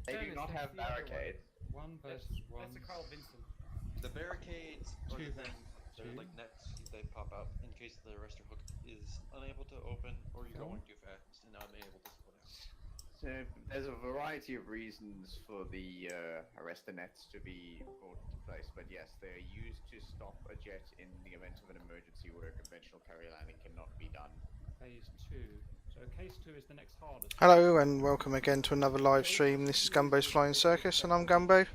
They do not have barricades. One versus one. That's a Carl Vincent. The barricades are the Two thing. versus They're two. like nets. They pop out in case the arrestor hook is unable to open or you're going too fast and unable to slow down. So there's a variety of reasons for the arrestor nets to be brought into place, but yes, they're used to stop a jet in the event of an emergency where a conventional carrier landing cannot be done. Phase 2. So case 2 is the next hardest. Hello and welcome again to another live stream. This is Gumbo's Flying Circus and I'm Gumbo,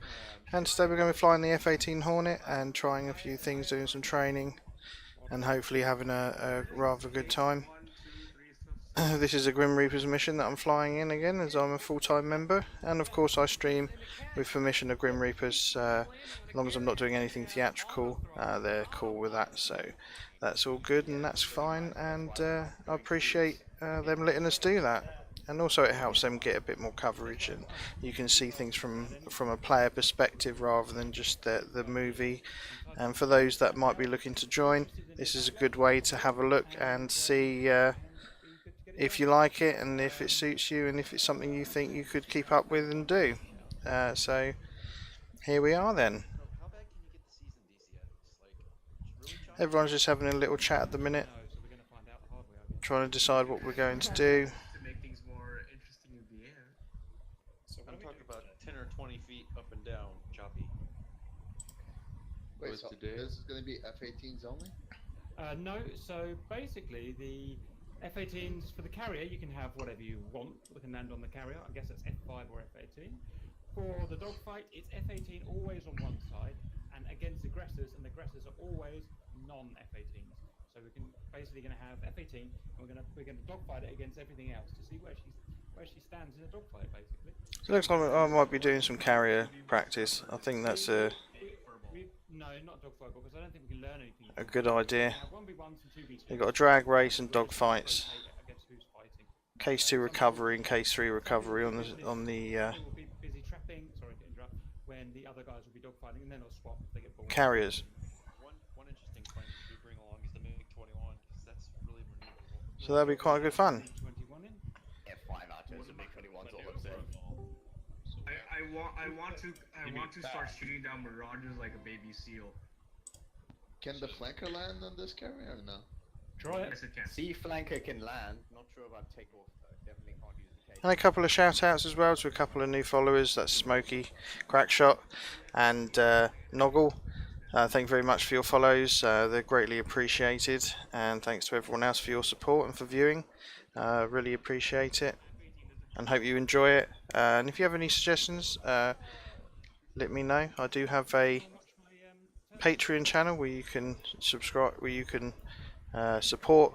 and today we're going to be flying the F18 Hornet and trying a few things, doing some training and hopefully having a rather good time. This is a Grim Reaper's mission that I'm flying in again, as I'm a full-time member, and of course I stream with permission of Grim Reapers. As long as I'm not doing anything theatrical, they're cool with that, so that's all good and that's fine, and I appreciate them letting us do that. And also it helps them get a bit more coverage and you can see things from a player perspective rather than just the movie. And for those that might be looking to join, this is a good way to have a look and see if you like it and if it suits you and if it's something you think you could keep up with and do. So here we are then. How bad can you get the season DCS? Like, really trying Everyone's just having a little chat at the minute, So we're going to find out the hard way, I guess. trying to decide what we're going to do. To make things more interesting in the air. So I'm talking about 10 or 20 feet up and down, choppy. Wait, so this is going to be F18s only? No, so basically the F18s for the carrier, you can have whatever you want that can land on the carrier. I guess that's F5 or F18. For the dogfight, it's F18 always on one side, and against aggressors, and the aggressors are always non-F18s. So we can basically going to have F18, and we're going to dogfight it against everything else to see where she stands in a dogfight, basically. So looks like I might be doing some carrier practice. I think that's No, not dogfight, because I don't think we can learn anything. a good idea. 1v1s and 2v2s. You've got a drag race and dogfights. Against who's fighting. Case 2 recovery and case 3 recovery on the We'll be busy trapping, sorry to interrupt, when the other guys will be dogfighting, and then they'll swap if they get bored. carriers. One interesting thing to bring along is the MiG-21, because that's really maneuverable. So that'll be quite good fun. 21 in. F5 Archers and MiG-21s all observed. I want to start shooting down Mirages like a baby seal. Can the flanker land on this carrier or no? Try it. Yes, it can. C flanker can land. Not sure about takeoff though. Definitely can't use the case. And a couple of shout outs as well to a couple of new followers. That's Smokey, Crackshot and Noggle. Thank you very much for your follows. They're greatly appreciated, and thanks to everyone else for your support and for viewing. Really appreciate it and hope you enjoy it. And if you have any suggestions, let me know. I do have a Patreon channel where you can subscribe, where you can support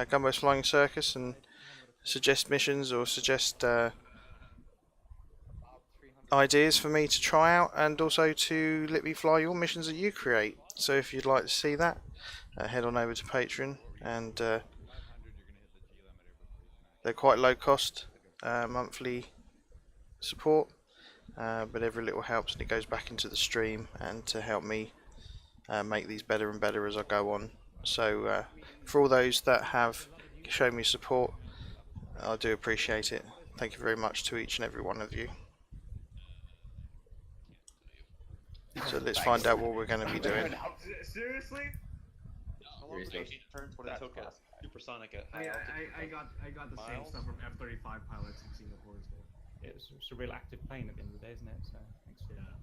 Gumbo's Flying Circus and suggest missions or suggest ideas for me to try out, and also to let me fly your missions that you create. So if you'd like to see that, head on over to Patreon, and they're quite low cost monthly support, but every little helps and it goes back into the stream and to help me make these better and better as I go on. So for all those that have shown me support, I do appreciate it. Thank you very much to each and every one of you. So let's find out what we're going to be doing. Seriously? How long did it turn when it took us supersonic at high altitude? I got the same stuff from F-35 pilots in Singapore as well. It's a real active plane at the end of the day, isn't it? So thanks for that.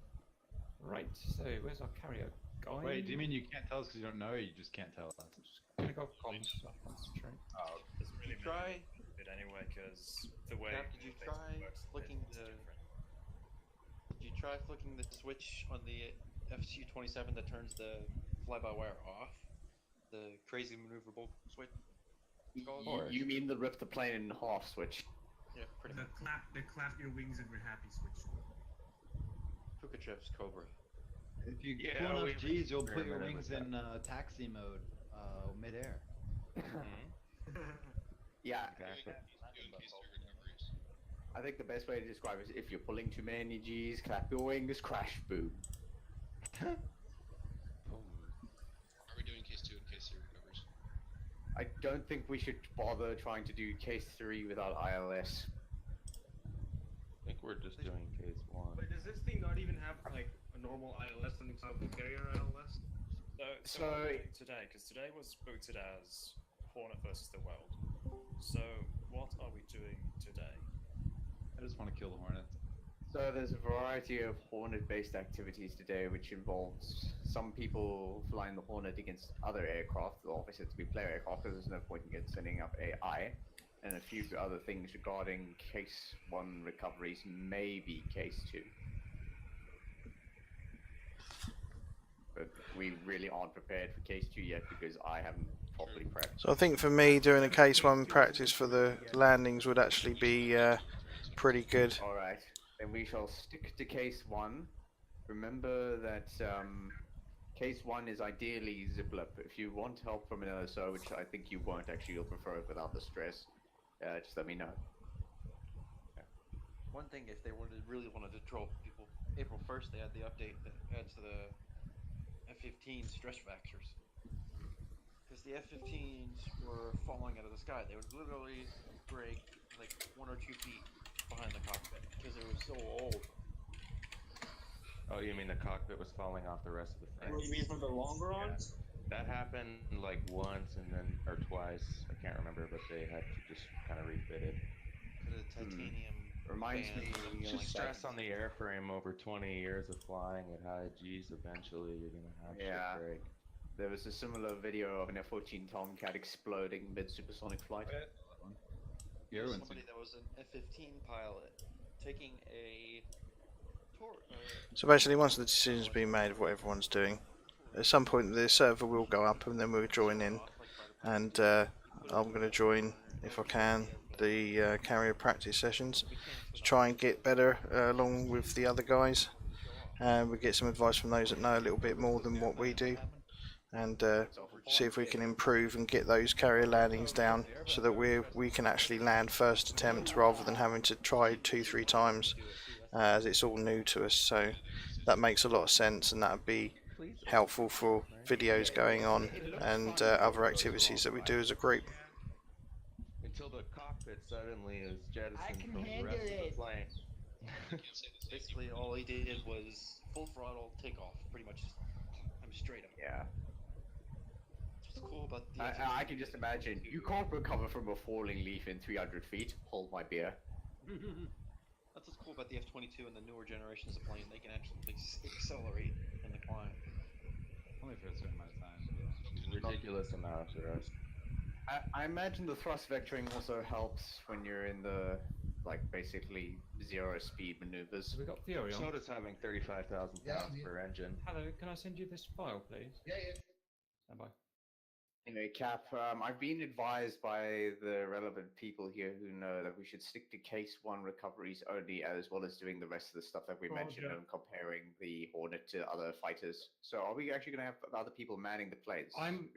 Right, so where's our carrier going? Wait, do you mean you can't tell us because you don't know, or you just can't tell us? Just gonna go comms, so I'll concentrate. Oh, doesn't really Try. it anyway, because the way Cap, did you try flicking the? Did you try flicking the switch on the FCU-27 that turns the fly-by-wire off? The crazy maneuverable switch. You mean the rip the plane in half switch? Yeah, pretty The much. clap your wings and we're happy switch. Puka Trips Cobra. If you Yeah, pull enough we G's, you'll put your experimented wings with in taxi mode mid-air. Yeah. Exactly. I think the best way to describe it is if you're pulling too many G's, clap your wings, crash, boom. Are we doing case 2 and case 3 recovers? I don't think we should bother trying to do case 3 without ILS. We we're just doing case 1. Wait, does this thing not even have like a normal ILS and some carrier ILS? So what are we doing today? Because today was booted as Hornet versus the World. So what are we doing today? I just want to kill the Hornets. So there's a variety of Hornet-based activities today, which involves some people flying the Hornet against other aircraft, obviously to be player aircraft, because there's no point in setting up AI, and a few other things regarding case 1 recoveries, maybe case 2. But we really aren't prepared for case 2 yet because I haven't properly prepped. So I think for me, doing a case 1 practice for the landings would actually be pretty good. Alright, then we shall stick to case 1. Remember that case 1 is ideally zip-lip. If you want help from an LSO, which I think you won't actually, you'll prefer it without the stress, just let me know. One thing, if they really wanted to troll people, April 1st they had the update that adds to the F-15 stress factors. Because the F-15s were falling out of the sky. They would literally break like 1 or 2 feet behind the cockpit because they were so old. Oh, you mean the cockpit was falling off the rest of the frame? What do you mean from the longer ones? That happened like once and then, or twice, I can't remember, but they had to just kind of refit it. The titanium Reminds band. me, Just stress on the airframe over 20 years of flying at high G's, eventually you're gonna have Yeah. shit break. there was a similar video of an F-14 Tomcat exploding mid-supersonic flight. Herein. Somebody that was an F-15 pilot taking a tort. So basically, once the decision's been made of what everyone's doing, at some point the server will go up and then we'll join in. And I'm going to join, if I can, the carrier practice sessions to try and get better along with the other guys. And we get some advice from those that know a little bit more than what we do, and see if we can improve and get those carrier landings down so that we can actually land first attempt rather than having to try 2-3 times, as it's all new to us. So that makes a lot of sense, and that would be helpful for videos going on and other activities that we do as a group. Until the cockpit suddenly is jettisoned from the rest of the plane. Basically, all he did was full throttle takeoff, pretty much. I'm straight up. Yeah. What's cool about the I can just imagine. You can't recover from a falling leaf in 300 feet. Hold my beer. That's what's cool about the F-22 and the newer generations of plane. They can actually accelerate in the climb. Only for a certain amount of time. Yeah. Ridiculous amount of thrust. I imagine the thrust vectoring also helps when you're in the, like, basically zero speed maneuvers. Have we got Fury on? So does having 35,000 pounds per engine. Hello, can I send you this file, please? Yeah. Stand by. Anyway, Cap, I've been advised by the relevant people here who know that we should stick to case 1 recoveries only, as well as doing the rest of the stuff that we mentioned and comparing the Hornet to other fighters. So are we actually going to have other people manning the planes? I'm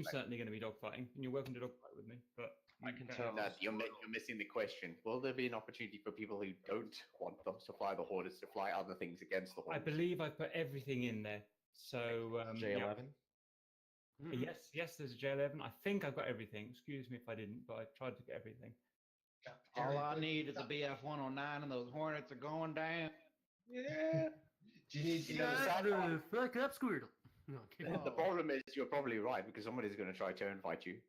certainly going to be dogfighting, and you're welcome to dogfight with me, but I can tell. That you're missing the question. Will there be an opportunity for people who don't want them to fly the Hornets to fly other things against the I Hornets? believe I put everything in there. So J11? Yes, there's a J11. I think I've got everything. Excuse me if I didn't, but I tried to get everything. All I need is a BF-109 and those Hornets are going down. Yeah. Do you need Fuck up, Squirtle. No, The problem is you're probably right, because somebody's going to try to invite you.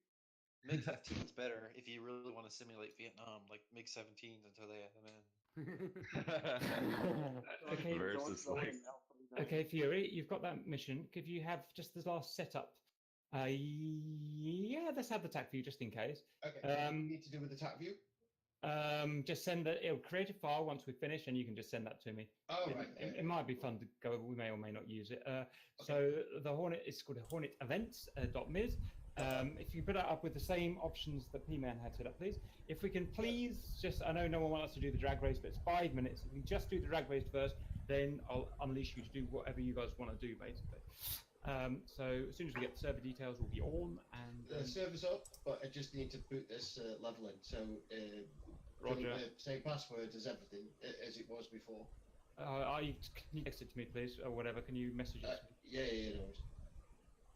MiG-15's better if you really want to simulate Vietnam, like MiG-17s until they have them in. Okay. Versus like... Okay, Fury, you've got that mission. Could you have just the last setup? Yeah, let's have the TAC view just in case. Okay. What do you need to do with the TAC view? Just send it. It'll create a file once we finish, and you can just send that to me. Oh, right. It might be fun to go. We may or may not use it. So the Hornet is called Hornet Events .mis. If you put it up with the same options that P-Man had set up, please. If we can please just, I know no one wants us to do the drag race, but it's 5 minutes. If we just do the drag race first, then I'll unleash you to do whatever you guys want to do, basically. So as soon as we get the server details, we'll be on. And The server's up, but I just need to boot this level in. So, Roger. Same password as everything as it was before. can you text it to me, please, or whatever? Can you message it? Yeah, no worries.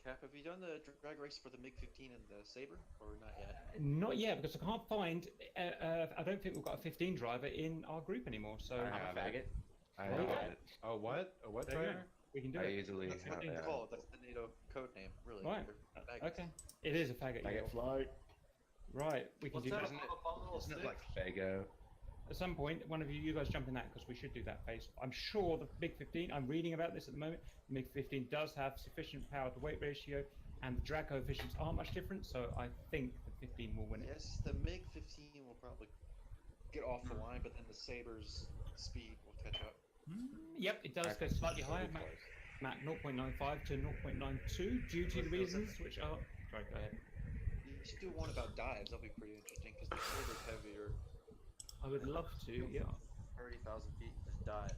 Cap, have you done the drag race for the MiG-15 and the Saber, or not yet? Not yet, because I can't find. I don't think we've got a 15 driver in our group anymore. So I have it. I There have you go. it. Oh, what? A what there you go. driver? We can do I it. easily That's what have they call it. That's the NATO code name, really. Right. They're faggots. Okay. It is a faggot. I yeah. get flight. Right. We can do that. Isn't it like Fago? At some point, one of you guys jump in that because we should do that phase. I'm sure the MiG-15. I'm reading about this at the moment. The MiG-15 does have sufficient power to weight ratio, and the drag coefficients aren't much different. So I think the 15 will win it. Yes, the MiG-15 will probably get off the line, but then the Saber's speed will catch up. Yep, it does go slightly higher. Mac 0.95 to 0.92 due to the reasons which are. Sorry, go ahead. You should do one about dives. That'll be pretty interesting because the Saber's heavier. I would love to. Yeah, 30,000 feet just dive.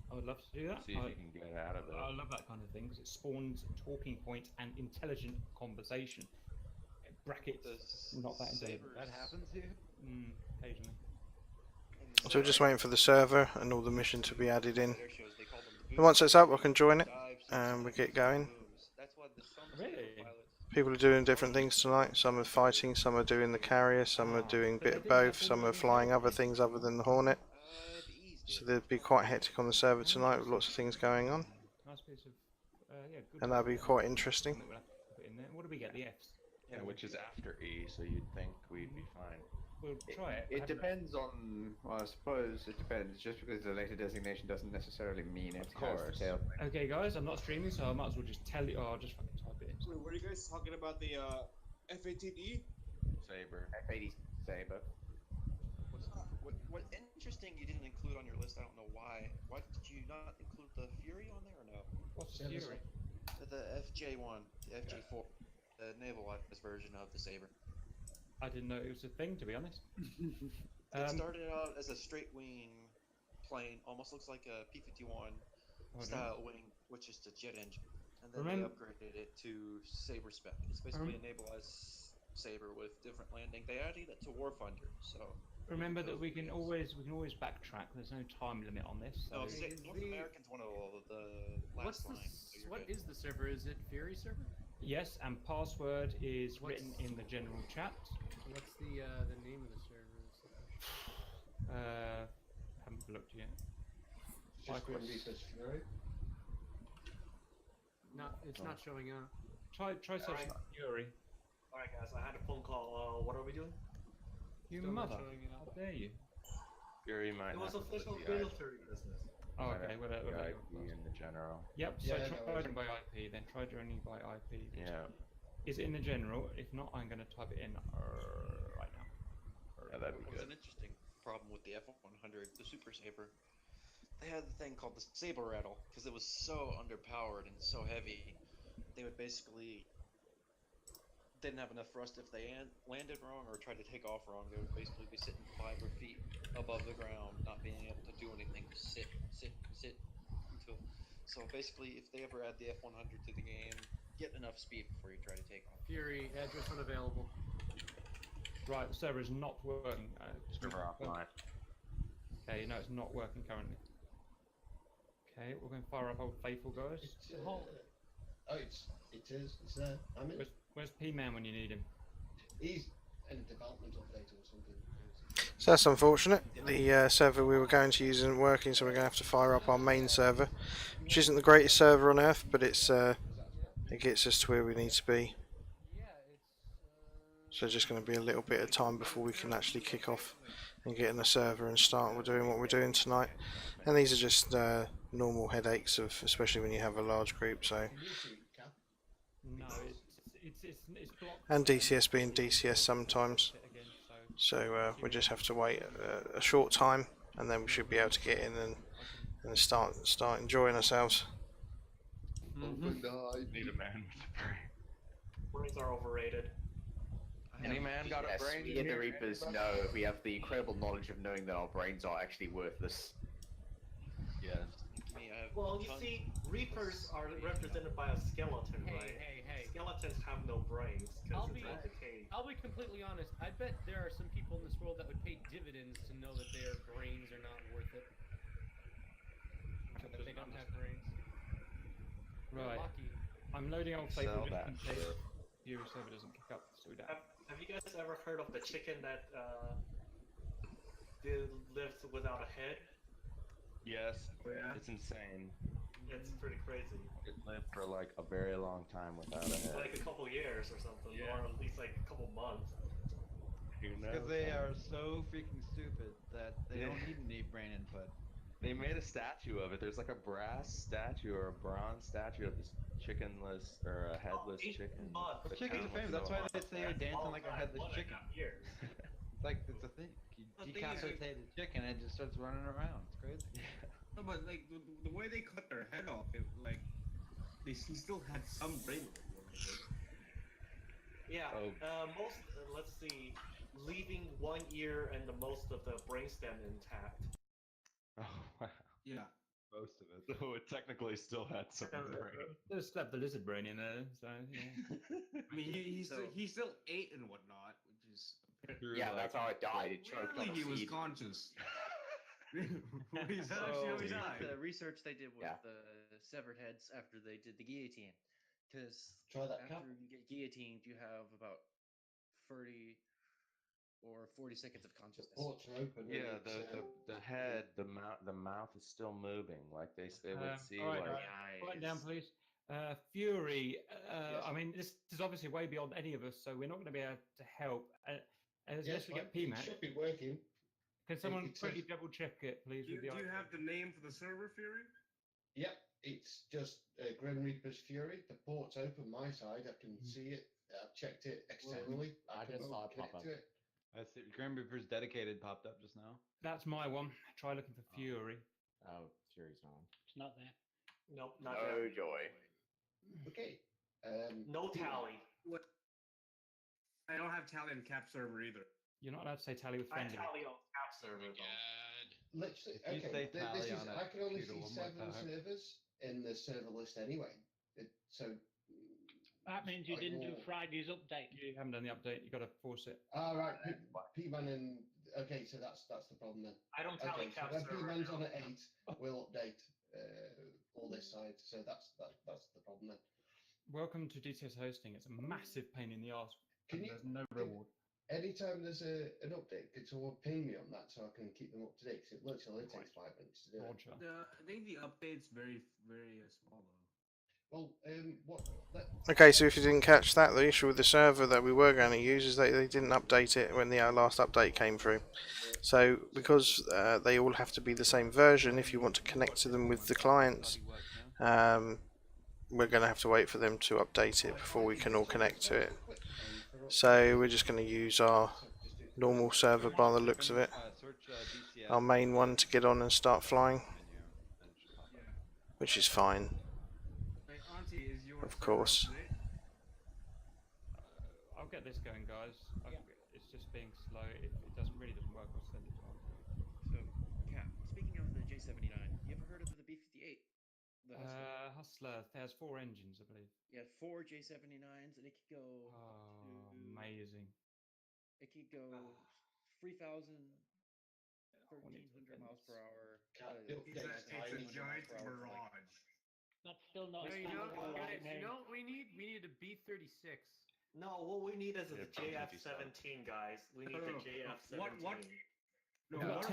I would love to do that. See if you can get out of I it. love that kind of thing because it spawns talking points and intelligent conversation. Brackets, not that intelligent. That happens here? Occasionally. So we're just waiting for the server and all the mission to be added in. And once it's up, I can join it and we get going. Really? People are doing different things tonight. Some are fighting, some are doing the carrier, some are doing a bit of both, some are flying other things other than the Hornet. So there'll be quite hectic on the server tonight with lots of things going on. Nice piece of, yeah, good. And that'll be quite interesting. We'll have to put in there. What do we get? The Fs. Yeah, which is after E, so you'd think we'd be fine. We'll try it. It depends on. Well, I suppose it depends. Just because the later designation doesn't necessarily mean it has course. the tail. Okay, guys, I'm not streaming, so I might as well just tell you. Oh, I'll just fucking type it in. Wait, were you guys talking about the F18E? Saber. F80 Saber. What interesting you didn't include on your list? I don't know why. Why did you not include the Fury on there or no? What's the Fury? The FJ1, the FJ4, the navalized version of the Saber. I didn't know it was a thing, to be honest. It started out as a straight wing plane, almost looks like a P-51 style wing, which is the jet engine. And then they upgraded it to Saber spec. It's basically a navalized Saber with different landing. They added it to Warfinder, so. Remember that we can always backtrack. There's no time limit on this. So. No, North American's one of the last lines. So what is the server? Is it Fury server? Yes, and password is written in the general chat. What's the name of the server? Haven't looked yet. Just when he says Fury. It's not showing up. Try searching Fury. Alright guys, I had a phone call. What are we doing? You Still not mother! showing it up. How dare you? Fury might It was not official put the military business. Oh, okay. Well, IP in the general. Yep. So Yeah, try joining by IP. Then try joining by IP. Yeah. Is it in the general? If not, I'm going to type it in right now. Yeah, that'd be There was good. an interesting problem with the F100, the Super Saber. They had the thing called the Saber Rattle, because it was so underpowered and so heavy. They would basically didn't have enough thrust if they landed wrong or tried to take off wrong. They would basically be sitting 5 feet above the ground, not being able to do anything. Sit until. So basically, if they ever add the F100 to the game, get enough speed before you try to take off. Fury address unavailable. Right, the server is not working. Server offline. Okay, no, it's not working currently. Okay, we're going to fire up old faithful guys. Oh, it is. It's there. I'm in. Where's P-Man when you need him? He's in a development update or something. So that's unfortunate. The server we were going to use isn't working, so we're going to have to fire up our main server, which isn't the greatest server on Earth, but it gets us to where we need to be. So just going to be a little bit of time before we can actually kick off and get in the server and start doing what we're doing tonight. And these are just normal headaches of, especially when you have a large group. So. No, it's blocked. And DCS being DCS sometimes. So we just have to wait a short time, and then we should be able to get in and start enjoying ourselves. Open the eye. Need a man with a brain. Brains are overrated. Any man got a Yes, brain? we in in the here? Reapers know we have the incredible knowledge of knowing that our brains are actually worthless. Yes. Me, I have Well, you tons- see, Reapers are represented by a skeleton, right? Hey. Skeletons have no brains I'll because be- it's all decayed. I'll be completely honest. I bet there are some people in this world that would pay dividends to know that their brains are not worth it. That they don't have brains. They're Right. lucky. I'm loading old Sell Fable just that in case shit. Fury server doesn't kick up. So we don't. Have you guys ever heard of the chicken that lives without a head? Yes, Yeah. it's insane. It's pretty crazy. It lived for like a very long time without a head. Like a couple years or something, Yeah. or at least like a couple months. Who knows? Because they are so freaking stupid that they don't need any brain input. They made a statue of it. There's like a brass statue or a bronze statue of this chickenless or a headless chicken. months. The Chicken's town famous. was That's so why hot. they say you're dancing like a headless chicken. Years. It's like, it's a thing. You The thing is, decapitate a chicken and it just starts running around. It's crazy. No, but like the way they cut their head off, it like he still had some brain. Yeah. Oh. Most. Let's see. Leaving one ear and the most of the brainstem intact. Oh wow. Yeah. Most of it. So it technically still had some brain. Just slapped the lizard brain in there. So yeah. I mean, he still ate and whatnot, which is Yeah, that's how it died. It choked on apparently a he was seed. conscious. He's actually how he died. The research they did with Yeah. the severed heads after they did the guillotine, because Try that after cap. you get guillotined, you have about 30 or 40 seconds of consciousness. Ports are open. and Yeah, it's, the head, the mouth is still moving. Like they would see all right, like. Write down, please. Fury. I mean, this is obviously way beyond any of us, so we're not going to be able to help. Unless yes, we get it PMAC. should be working. Can someone it quickly says- double check it, please? Do with the you IP? have the name for the server, Fury? Yep, it's just Grim Reaper's Fury. The port's open my side. I can see it. I've checked it externally. I can just saw it connect pop up. to it. I see. Grim Reaper's dedicated popped up just now. That's my one. Try looking for Fury. Oh, Fury's not on. It's not there. Nope, not No yet. joy. Okay. No tally. What? I don't have tally on cap server either. You're not allowed to say tally with I friendly. tally on cap server though. God. Literally, If you say okay. tally This is. on a I can only computer see one more 7 time. servers in the server list anyway. So. That means you like didn't do more- Friday's update. You haven't done the update. You got to force it. All right, P-Man and okay, so that's the problem then. I don't tally Okay, so cap when server. P-Man's now. on at 8, we'll update all this side. So that's the problem then. Welcome to DCS hosting. It's a massive pain in the arse. Can and you- there's no reward. Anytime there's an update, could someone ping me on that so I can keep them up to date? Because it literally only takes 5 minutes to do it. Roger. I think the update's very small though. Well, what? Okay, so if you didn't catch that, the issue with the server that we were going to use is that they didn't update it when the last update came through. So because they all have to be the same version, if you want to connect to them with the clients, we're going to have to wait for them to update it before we can all connect to it. So we're just going to use our normal server by the looks of it, Search DCS. our main one to get on and start flying, Menu, and it should pop up. which is fine. Hey, Auntie, is your Of server course. up to date? I'll get this going, guys. It's just being slow. If it really doesn't work, I'll send it to Auntie. So, Cap, speaking of the J79, you ever heard of the B58? The Hustler? Hustler. There's 4 engines, I believe. Yeah, 4 J79s, and it could go. Oh, amazing. It could go 3,000, I want it to 1,300 miles per hour. It's a giant Mirage. That's still not. No, a you know, standard guys, name. you know what we need? We need a B-36. No, what we need is a Yeah, JF-17, guys. We need No, the no, JF-17. No, We've got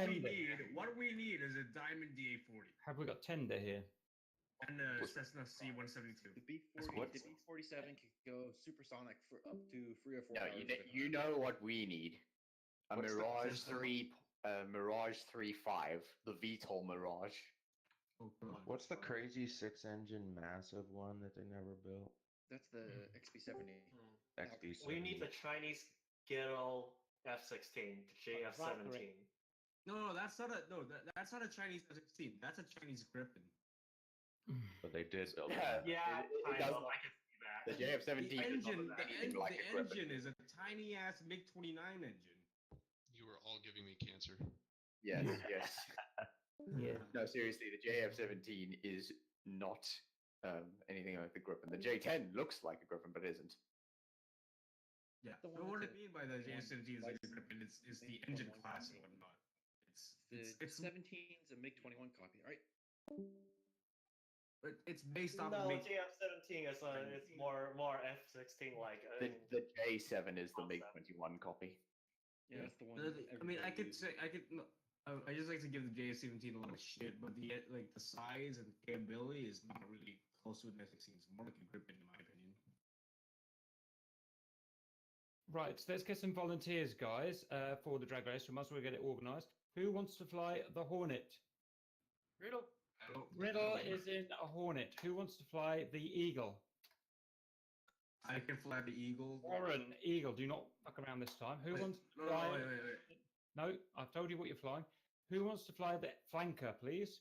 what we need is a Diamond DA40 Have we got tender here? and a Cessna C-172. The B47 could go supersonic for up to 3 or 4 No, hours. at a you time. know what we need. A What's the Mirage system? 3.5, the VTOL Mirage. Oh, God. What's the crazy 6-engine massive one that they never built? That's the XB70. XB. We need the Chinese ghetto F-16, the JF-17. No, that's not a Chinese F-16. That's a Chinese Griffin. But they did build it. Yeah, it I does know, like I can see that. The JF-17 The is engine, not anything like a Griffin. engine is a tiny ass MiG-29 engine. You are all giving me cancer. Yes, yes. Yeah. No, seriously, the JF-17 is not anything like the Griffin. The J-10 looks like a Griffin, but isn't. Yeah. The So one what I that's mean by the JF-17 is like a Griffin is the engine class and whatnot. The It's 17's a MiG-21 copy, right? But it's based off No, of GF17 is it's more F16 like. The J7 is the MiG-21 copy. Yeah, it's the one. I mean, I could say I could. No, I just like to give the JS17 a lot of shit, but the size and capability is not really close to an F16. It's more like a grip in my opinion. Right, so let's get some volunteers, guys, for the drag race. We must well get it organised. Who wants to fly the Hornet? Riddle. Riddle is in a Hornet. Who wants to fly the Eagle? I can fly the Eagle. Warren, Eagle. Do not fuck around this time. Who wants to fly? Wait. No, I've told you what you're flying. Who wants to fly the Flanker, please?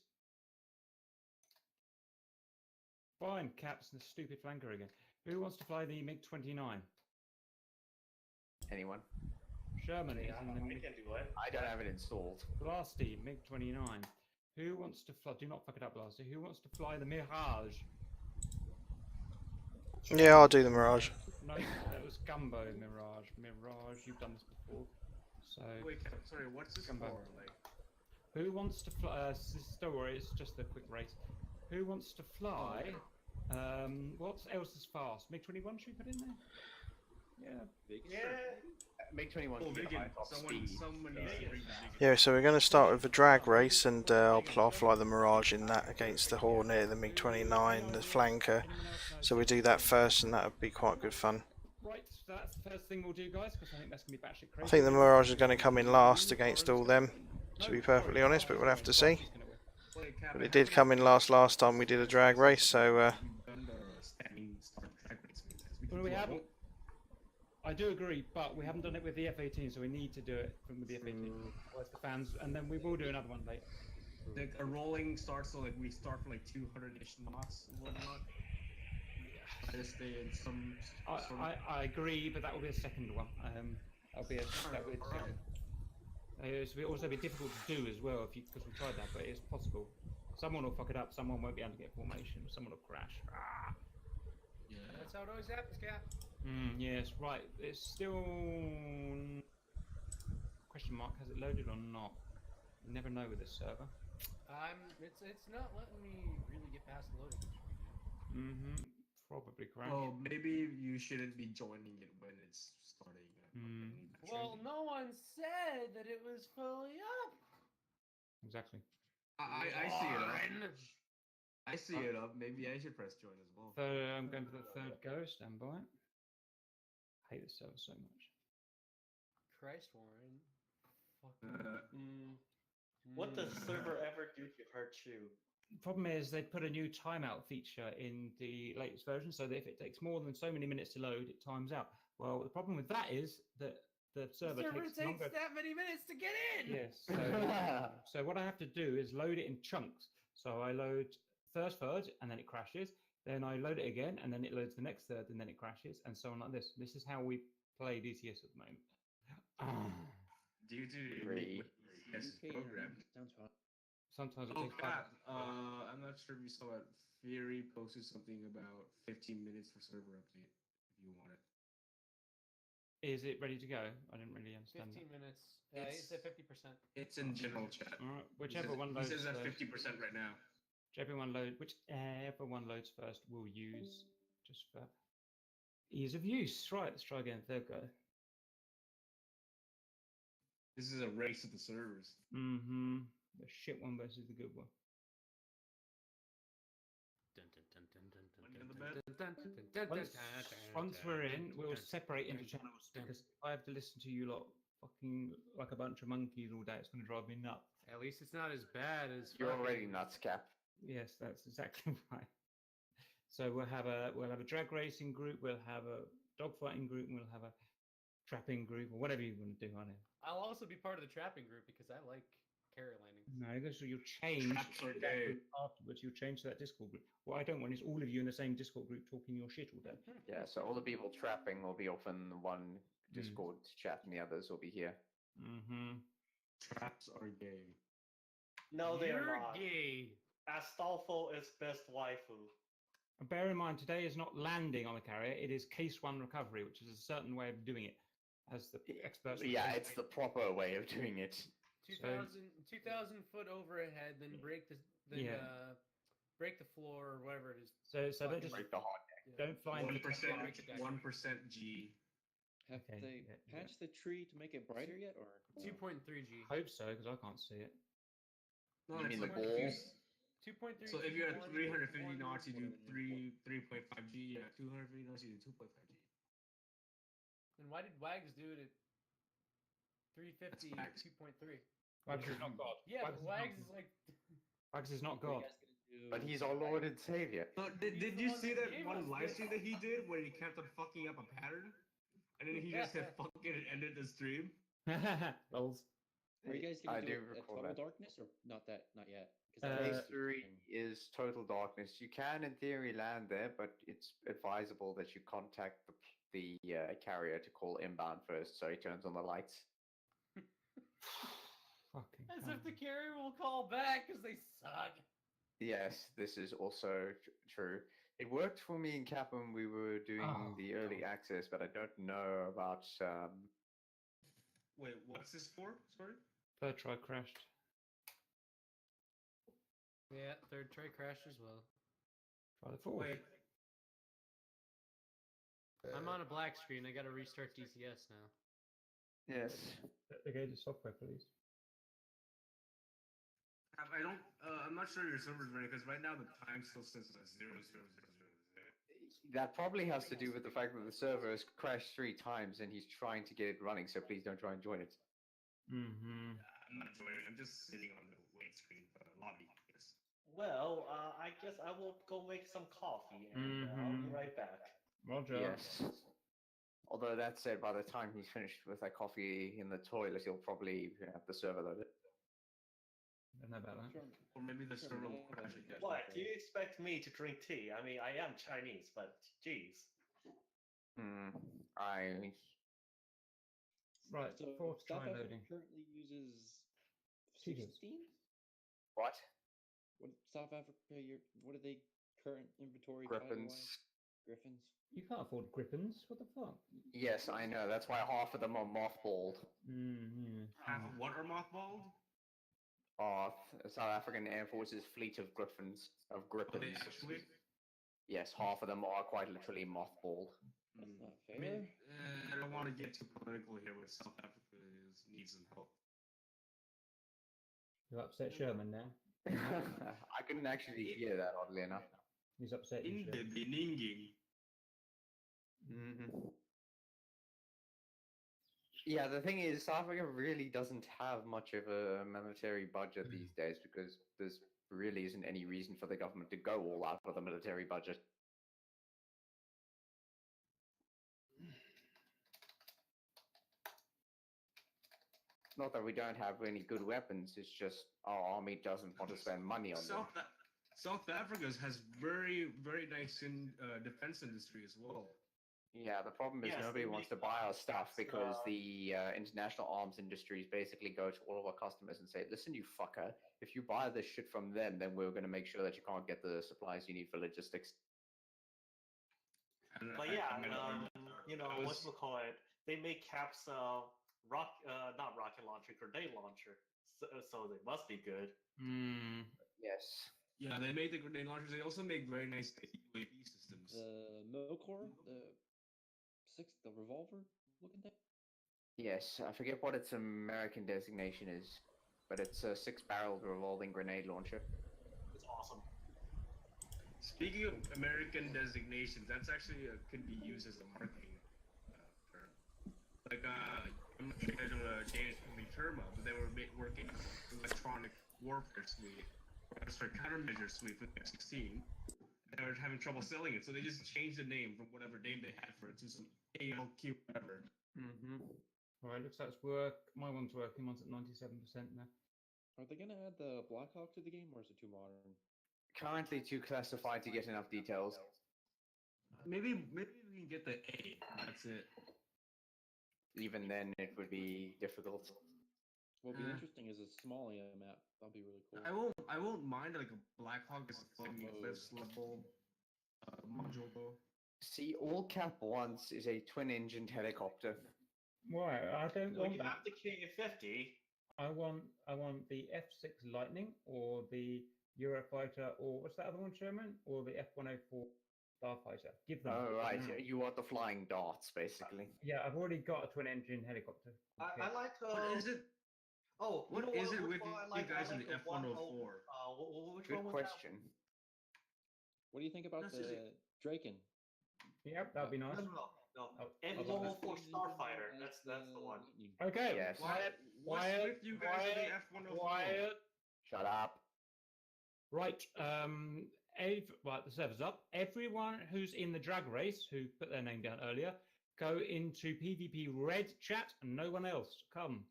Fine, Cap's the stupid Flanker again. Who wants to fly the MiG-29? Anyone? Sherman is in the We can do it. I don't have it installed. Blasty, MiG-29. Who wants to fly? Do not fuck it up, Blasty. Who wants to fly the Mirage? Yeah, I'll do the Mirage. No, that was Gumbo Mirage. Mirage, you've done this before. So. Wait, sorry, what's this Gumbo. for? Like, who wants to fly? Don't worry, it's just a quick race. Who wants to fly? What else is fast? MiG-21 should we put in there? Yeah. MiG-21 can get high top speed. Someone needs to bring Yeah, so we're going to start with a drag race, and I'll fly the Mirage in that against the Hornet, the MiG-29, the Flanker. So we do that first, and that would be quite good fun. Right, so that's the first thing we'll do, guys, because I think that's going to be batshit crazy. I think the Mirage is going to come in last against all them, to be perfectly honest, but we'll have to see. But it did come in last time we did a drag race, so... Well, we haven't. I do agree, but we haven't done it with the F18, so we need to do it with the F18. Otherwise the fans, and then we will do another one later. Like a rolling start, so like we start from like 200-ish knots and whatnot. I just stay in some. I agree, but that will be a second one. That'll be a second. It will also be difficult to do as well because we tried that, but it's possible. Someone will fuck it up. Someone won't be able to get formation. Someone will crash. Yeah. That's how it always happens, Cap. Yes, right. It's still question mark. Has it loaded or not? You never know with this server. It's not letting me really get past the loading screen. Probably crash. Well, maybe you shouldn't be joining it when it's starting. Well, no one said that it was fully up. Exactly. I see it up. I see it up. Maybe I should press join as well. So I'm going for the third go. Stand by. I hate this server so much. Christ, Warren. What does server ever do to hurt you? The problem is they put a new timeout feature in the latest version, so that if it takes more than so many minutes to load, it times out. Well, the problem with that is that the server takes longer. that many minutes to get in. Yes. So what I have to do is load it in chunks. So I load first third, and then it crashes. Then I load it again, and then it loads the next third, and then it crashes, and so on like this. This is how we play DCS at the moment. Due to DCS program. Sometimes it Oh, takes Pat, I'm not sure if you saw it. Fury posted something about 15 minutes for server update, if you want it. Is it ready to go? I didn't really understand 15 that. minutes. It's at 50%. It's in general chat. Whichever one loads. He says at 50% right now. Whichever one loads first, we'll use just for ease of use. Right, let's try again. There we go. This is a race of the servers. The shit one versus the good one. Once we're in, we'll separate into channels because if I have to listen to you lot fucking like a bunch of monkeys all day, it's going to drive me nuts. At least it's not as bad as. You're already nuts, Cap. Yes, that's exactly right. So we'll have a drag racing group, we'll have a dogfighting group, and we'll have a trapping group, or whatever you want to do on it. I'll also be part of the trapping group because I like carry landing. No, so you'll change afterwards. You'll change to that Discord group. What I don't want is all of you in the same Discord group talking your shit all day. Yeah, so all the people trapping will be off in one Discord chat, and the others will be here. Traps are gay. No, they are You're not. gay. Astolfo is best waifu. And bear in mind, today is not landing on the carrier. It is case one recovery, which is a certain way of doing it, as the experts. Yeah, it's the proper way of doing it. 2,000 foot overhead, then break the break the floor or whatever it is. So they just Break the hard deck. don't fly into 1% G. Have Okay, they yeah, patched the tree to make it brighter yet, or 2.3 G. Hope so, because I can't see it. No, You it's mean the like ball? if you- 2.3. So if you're at 350 1, knots, you do 3.5 G. Yeah, 250 knots, you do 2.5 G. Then why did Wags do it at 350 Wags. 2.3? Wags is not God. Yeah, but Wags is like. Wags is not what are you God. guys gonna do? But he's our Lord and Savior. So did He's the you one see that that gave one us live this. stream that he did where he kept on fucking up a pattern? And then he just said fuck it and ended the stream? Lols. Are you guys I gonna do do it at recall total that. darkness or not yet? 'Cause Phase that's 3 interesting. is total darkness. You can, in theory, land there, but it's advisable that you contact the carrier to call inbound first, so he turns on the lights. Fucking As hell. if the carrier will call back because they suck. Yes, this is also true. It worked for me in Cap when we were doing Oh, the early God. access, but I don't know about. Wait, what's this for? Sorry? Third try crashed. Yeah, third try crashed as well. Try the fourth. Wait. I'm on a black screen. I gotta restart DCS now. Yes. The gauge of software, please. I don't. I'm not sure your server's ready because right now the time still says 0, 0, 0, 0, 0. That probably has to do with the fact that the server has crashed 3 times and he's trying to get it running, so please don't try and join it. Mm-hmm. I'm not joining. I'm just sitting on the wait screen for the lobby. Yes. Well, I guess I will go make some coffee and I'll be right back. Roger. Yes. Although that said, by the time he's finished with that coffee in the toilet, he'll probably have the server loaded. Don't know about that. Sure. Or maybe the Sure, server yeah, will crash again. What? Do you expect me to drink tea? I mean, I am Chinese, but geez. Right, So fourth South try Africa loading. currently uses Jesus. 16. What? What South Africa? What are they current inventory? Griffins. title-wise? Griffins. You can't afford Griffins. What the fuck? Yes, I know. That's why half of them are mothballed. Mm-hmm. Half of what are mothballed? South African Air Force's fleet of Griffins. Are they actually? Yes, half of them are quite literally mothballed. That's not I mean, fair. I don't want to get too political here, but South Africa needs some help. You upset Sherman now. I couldn't actually hear that, oddly enough. He's upset you, In the Sherman. Beninging. Yeah, the thing is, South Africa really doesn't have much of a military budget these days because there's really isn't any reason for the government to go all out for the military budget. Not that we don't have any good weapons, it's just our army doesn't want to spend money on them. South Africa has very, very nice defense industry as well. Yeah, the problem is Yes, nobody they wants to make buy our stuff caps, because the international arms industries basically go to all of our customers and say, listen, you fucker, if you buy this shit from them, then we're going to make sure that you can't get the supplies you need for logistics. But yeah, you know, what we call it? They make caps, not rocket launcher, grenade launcher. So they must be good. Yes. Yeah, they make the grenade launchers. They also make very nice UAV systems. The Milcor, the revolver looking thing. Yes, I forget what its American designation is, but it's a 6-barreled revolving grenade launcher. It's awesome. Speaking of American designations, that's actually could be used as a marketing term. Like, I'm not sure you guys know the Danish company Terma, but they were working on electronic warfare suite, or sorry, countermeasure suite for the F-16. They were having trouble selling it, so they just changed the name from whatever name they had for it to some ALQ whatever. Alright, looks like it's work. My one's working. Mine's at 97% now. Are they gonna add the Blackhawk to the game, or is it too modern? Currently too classified to get enough details. Maybe we can get the A. That's it. Even then, it would be difficult. What'll be interesting is a Somalia map. That'll be really cool. I won't mind like a Blackhawk as a Flaming Eclipse level module though. See, all Cap wants is a twin-engined helicopter. Why? I don't Well, want you that. have the K-50. I want the F6 Lightning or the Eurofighter, or what's that other one, Sherman? Or the F-104 Starfighter. Give them. Oh, right. now. You want the flying darts, basically. Yeah, I've already got a twin-engine helicopter. I like. What is it? Oh, What is it with which one I you like? guys I in like the the F-104? Which Good one was question. What do you think about This the is it. Draken? Yep, that'd be nice. that? No. Oh, F-104 Starfighter. That's the one. Okay, Yes. quiet, What's quiet, with you guys in quiet, the F-104? quiet. Shut up. Right, right, the server's up. Everyone who's in the drag race, who put their name down earlier, go into PvP red chat, and no one else. Come.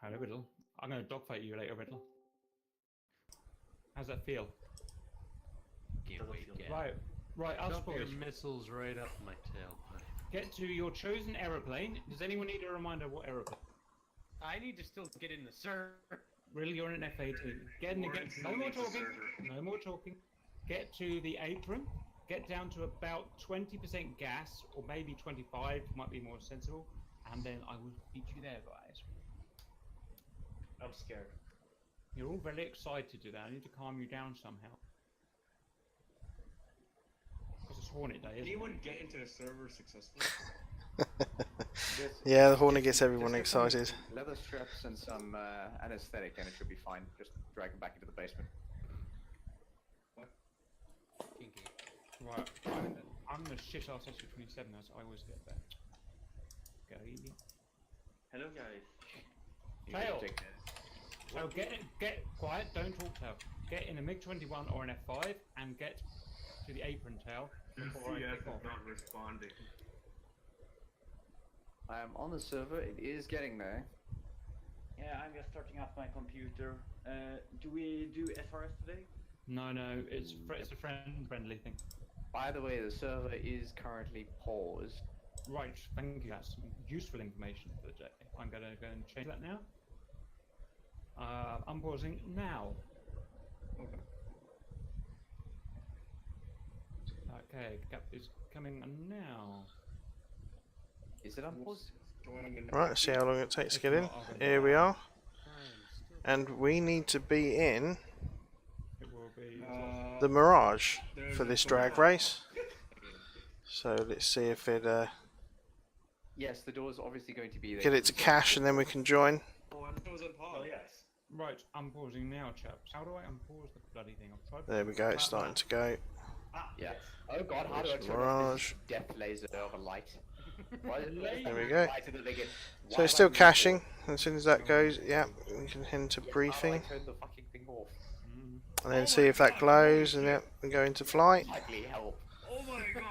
Hello, Riddle. I'm going to dogfight you later, Riddle. How's that feel? Right, us Dump your boys. missiles right up my tail. Get to your chosen aeroplane. Does anyone need a reminder of what aeroplane? I need to still get in the server. Really, you're in an F-18. Get in the get. No more talking. No more talking. Get to the apron. Get down to about 20% gas, or maybe 25. Might be more sensible. And then I will meet you there, guys. I'm scared. You're all very excited to do that. I need to calm you down somehow. Because it's Hornet Day, isn't Anyone get into the server successfully? Yeah, the Hornet gets everyone Just get some excited. Leather straps and some anesthetic, and it should be fine. Just drag them back into the basement. Kinky. Right. I'm the shit ass SU-27, as I always get there. Okay. Hello, guys. You Tail. should take this. So get quiet. Don't talk, Tail. Get in a MiG-21 or an F5 and get to the apron, Tail. Before I DCS kick is off. not responding. I am on the server. It is getting there. Yeah, I'm just starting up my computer. Do we do SRS today? No, it's a friendly thing. By the way, the server is currently paused. Right, thank you. That's some useful information for the day. I'm going to go and change that now. I'm pausing now. Okay, Cap is coming now. Is it unpaused? Right, let's see how long it takes to get in. Here we are. And we need to be in It will be. the Mirage for this drag race. So let's see if it Yes, the door is obviously going to be there. get it to cache and then we can join. Oh, I was on pause. Oh, yes. Right, I'm pausing now, chaps. How do I unpause the bloody thing? I've tried. There we go, it's starting to go. Yeah. Oh god, how do I turn off Mirage. this death laser over light? There we go. Right to the beginning. So it's still caching. As soon as that goes, yeah, we can head into How do I briefing. turn the fucking thing off? And then see if that glows and yep, we go into flight. Likely help. Oh my god,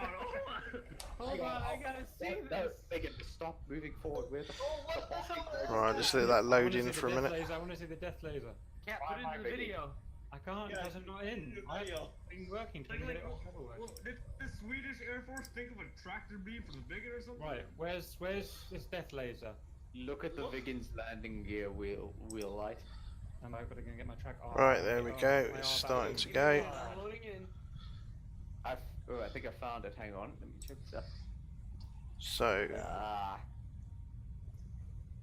Hold on, I gotta see No, this. Megan, stop moving forward. Where the fuck? Right, just let that load in for a minute. I want to see the death laser. Can't put it in the video. I can't because I'm not in. I've been working to get it on well, did the Swedish Air Force think of a tractor beam from the Biggin or something? Right, where's this death laser? Look at the Viggens landing gear wheel light. And I've got to go and get my track. Oh, Right, there we my go. R It's battery. starting to go. Loading in. I think I found it. Hang on, let me check this out. So, Ah,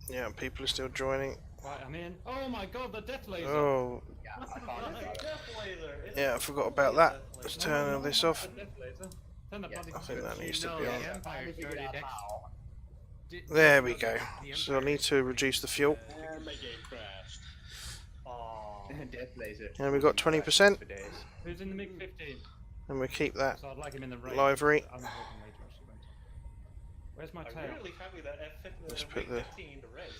yeah, people are still joining. Right, I'm in. Oh my god, the death laser! Oh, yeah, I found it. yeah, I forgot about that. Let's turn all this off. The death laser. Turn the bloody I think that switch. needs to No, be the on. Empire started next. There we go. So I need to reduce the fuel. And my game crashed. Aww. Death laser. And we got 20%. For days. Who's in the MiG-15? And we keep that So I'd like him in the race. livery. I'm talking later, actually. wait. Where's my I'm tail? really happy that Let's F-15 put the- in the race.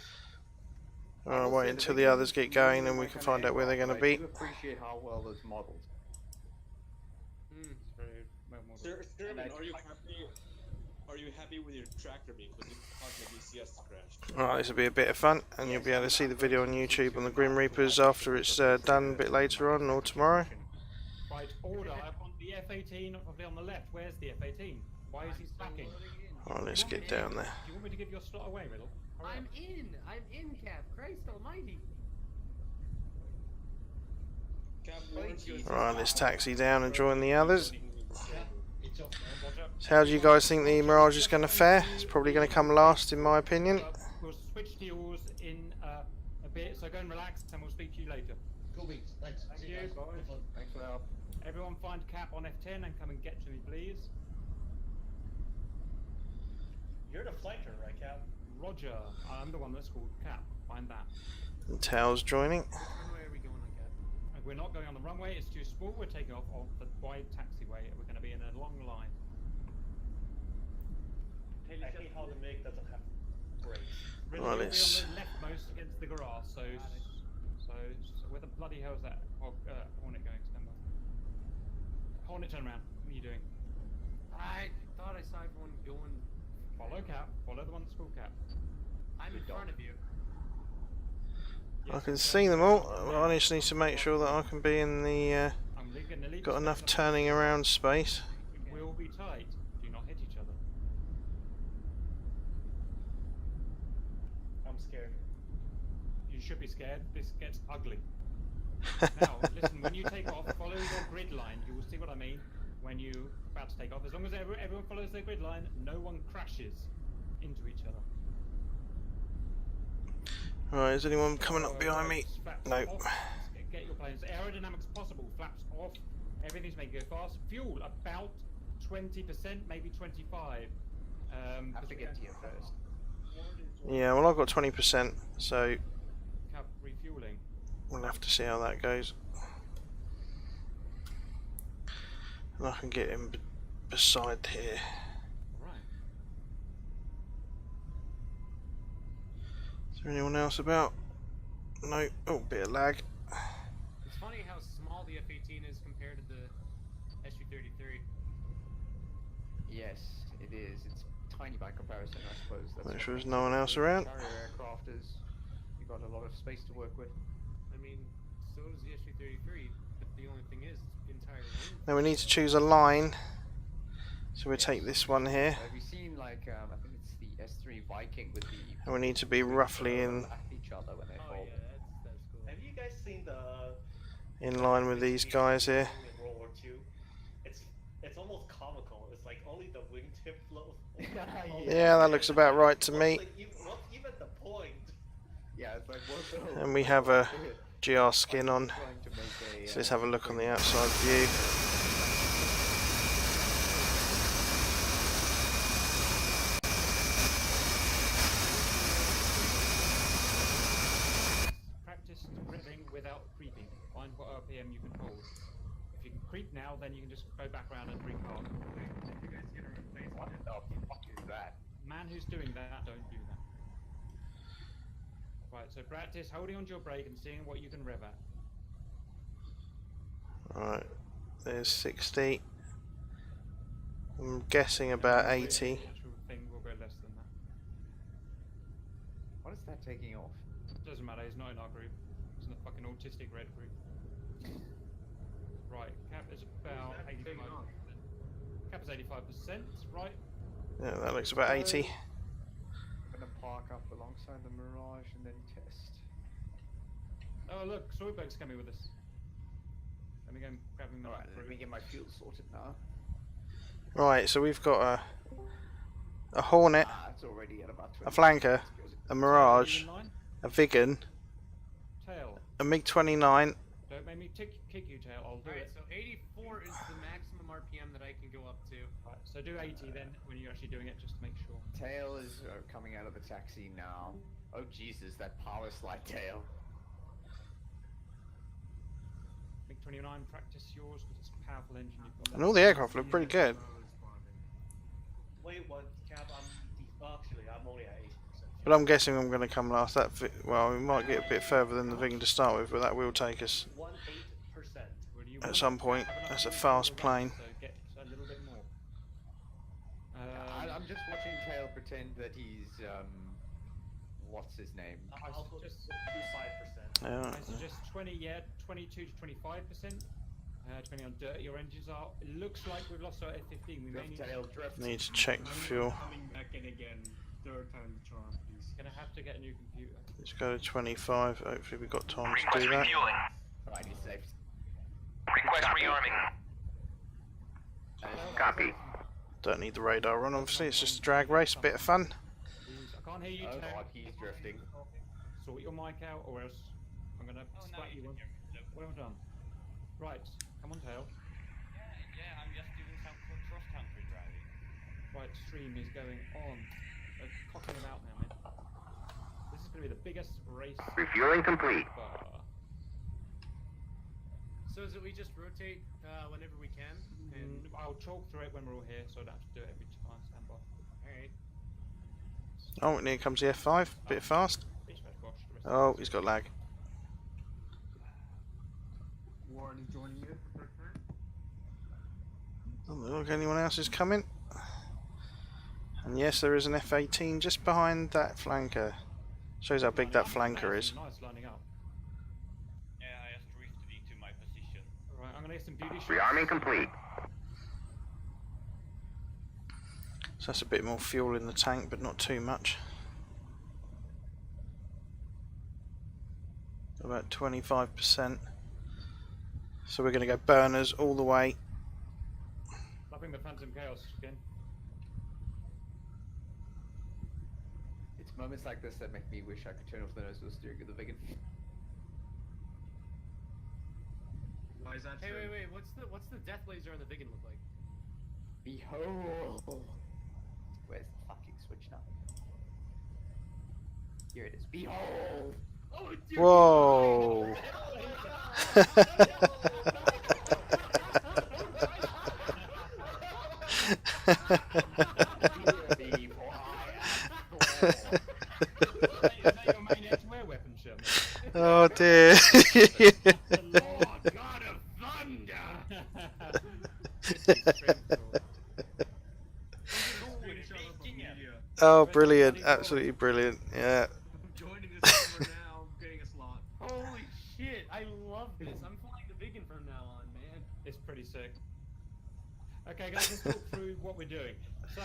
I'll wait until the others get going and we can find out where they're going to I be. do appreciate how well it's modeled. It's very well modeled. Sherman, are you happy with your tractor beam? Because it caused the DCS to crash. Alright, this will be a bit of fun and you'll be able to see the video on YouTube on the Grim Reapers after it's done a bit later on or tomorrow. Right, order. I want the F-18 probably on the left. Where's the F-18? Why is he slacking? Alright, let's get down there. Do you want me to give your slot away, Riddle? Hurry I'm up. in, Cap. Christ almighty. Alright, let's taxi down and join the others. So how do you guys think the Mirage is going to fare? It's probably going to come last in my opinion. We'll switch to yours in a bit. So so go and relax, and we'll speak to you later. Cool beats. Thanks. Thank See you. guys. Have fun. Thanks for the help. Everyone find Cap on F10 and come and get to me, please. You're the flanker, right, Cap? Roger. I'm the one that's called Cap. Find that. And Tails joining. Which runway are we going on, Cap? We're not going on the runway, it's too small. We're taking off on the wide taxiway. We're going to be in a long line. I hate how the MiG doesn't have brakes. Really, Well, you'll be it's- on the leftmost against the grass, so where the bloody hell is that Hornet going? Stand by. Hornet, turn around. What are you doing? I thought I saw everyone going. Follow Cap. Follow the one that's called Cap. I'm in front of you. I can see them all. I just need to make sure that I can be in the I'm going to leave got the enough space. turning around space. We'll be tight. Do not hit each other. I'm scared. You should be scared. This gets ugly. Now, listen, when you take off, follow your grid line. You will see what I mean when you're about to take off. As long as everyone follows their grid line, no one crashes into each other. Right, is anyone coming up behind me? Flaps No. off. Get your planes aerodynamics possible. Flaps off. Everything's making it go fast. Fuel about 20%, maybe 25. Have to get to you first. Yeah, well I've got 20%, so Cap refueling. we'll have to see how that goes. And I can get in beside here. Right. Is there anyone else about? No. Oh, bit of lag. It's funny how small the F18 is compared to the SU-33. Yes, it is. It's tiny by comparison, I suppose. That's Make sure what there's no one else around. Carrier aircraft is. You got a lot of space to work with. I mean, so does the SU-33, but the only thing is, it's entirely lane. Now we need to choose a line. So we take this one here. Have you seen like I think it's the S3 Viking with the? And we need to be roughly in At each other when they Oh fall. yeah, that's cool. Have you guys seen the? in line with these guys here. In World War II? It's almost comical. It's like only the wingtip flows. Yeah, that looks about right to me. What's even the point? Yeah, it's like what the. And we have a GR skin on. So let's have a look on the outside view. Practice revving without creeping. Find what RPM you can hold. If you can creep now, then you can just go back around and recon. What the fuck is that? Man who's doing that, don't do that. Right, so practice holding onto your brake and seeing what you can rev at. Right, there's 60. I'm guessing about 80. The actual thing will go less than that. What is that taking off? Doesn't matter, he's not in our group. He's in the fucking autistic red group. Right, cap is about 85%. Cap is 85%, right? Yeah, that looks about 80. I'm gonna park up alongside the Mirage and then test. Oh look, Soyberg's coming with us. Let me go and grab him. Alright, let me get my fuel sorted now. Right, so we've got a Hornet, It's already at about a 20. flanker, a Mirage, a Vigan, Tail. a MiG-29. Don't make me kick you, Tail. I'll do Alright, it. so 84 is the maximum RPM that I can go up to. Right, so do 80 then when you're actually doing it, just to make sure. Tail is coming out of the taxi now. Oh Jesus, that power slide tail. MiG-29, practice yours because it's a powerful engine you've got. And all the aircraft look pretty good. Wait, what? Cap? Actually, I'm only at 80%. But I'm guessing I'm going to come last. Well, we might get a bit further than the Vigan to start with, but that will take us 18%. at some point. That's a fast plane. So get a little bit more. I'm just watching Tail pretend that he's what's his name? I'll go just do 5%. Yeah. I suggest 22 to 25%. Depending on how dirty your engines are. It looks like we've lost our F-15. We may need Need to check the fuel. Coming back in again. Third time the charm, please. Gonna have to get a new computer. Let's go to 25. Hopefully we've got time to do that. Alright, he's safe. Request rearming. Copy. Don't need the radar on, obviously. It's just a drag race, bit of fun. I can't hear you, Oh Tail. god, he's drifting. Sort your mic out or else I'm gonna splat you one. Well done. Right, come on, tail. Yeah, I'm just doing some cross-country driving. Right, stream is going on. Cocking about now, man. This is going to be the biggest race. Refueling complete. So is it we just rotate whenever we can? And I'll talk through it when we're all here, so I don't have to do it every time. Stand by. alright. Oh, and here comes the F5. Bit fast. Oh, he's got lag. Warren joining you. Doesn't look like anyone else is coming. And yes, there is an F18 just behind that flanker. Shows how big that flanker is. Nice lining up. Yeah, I just drifted into my position. Right, I'm gonna get some beauty shots. Rearming complete. So that's a bit more fuel in the tank, but not too much. About 25%. So we're going to go burners all the way. Loving the Phantom Chaos again. It's moments like this that make me wish I could turn off the nose wheel steering of the vegan. Why is that? Hey, wait. What's the death laser on the Vigan look like? Behold! Where's the fucking switch now? Here it is. Behold! Oh, dear. Whoa! Oh dear! God of thunder! Oh, brilliant! Absolutely brilliant! Yeah. Joining us over now, getting a slot. Holy shit! I love this. I'm flying the Vigan from now on, man. It's pretty sick. Okay, guys, let's talk through what we're doing. So,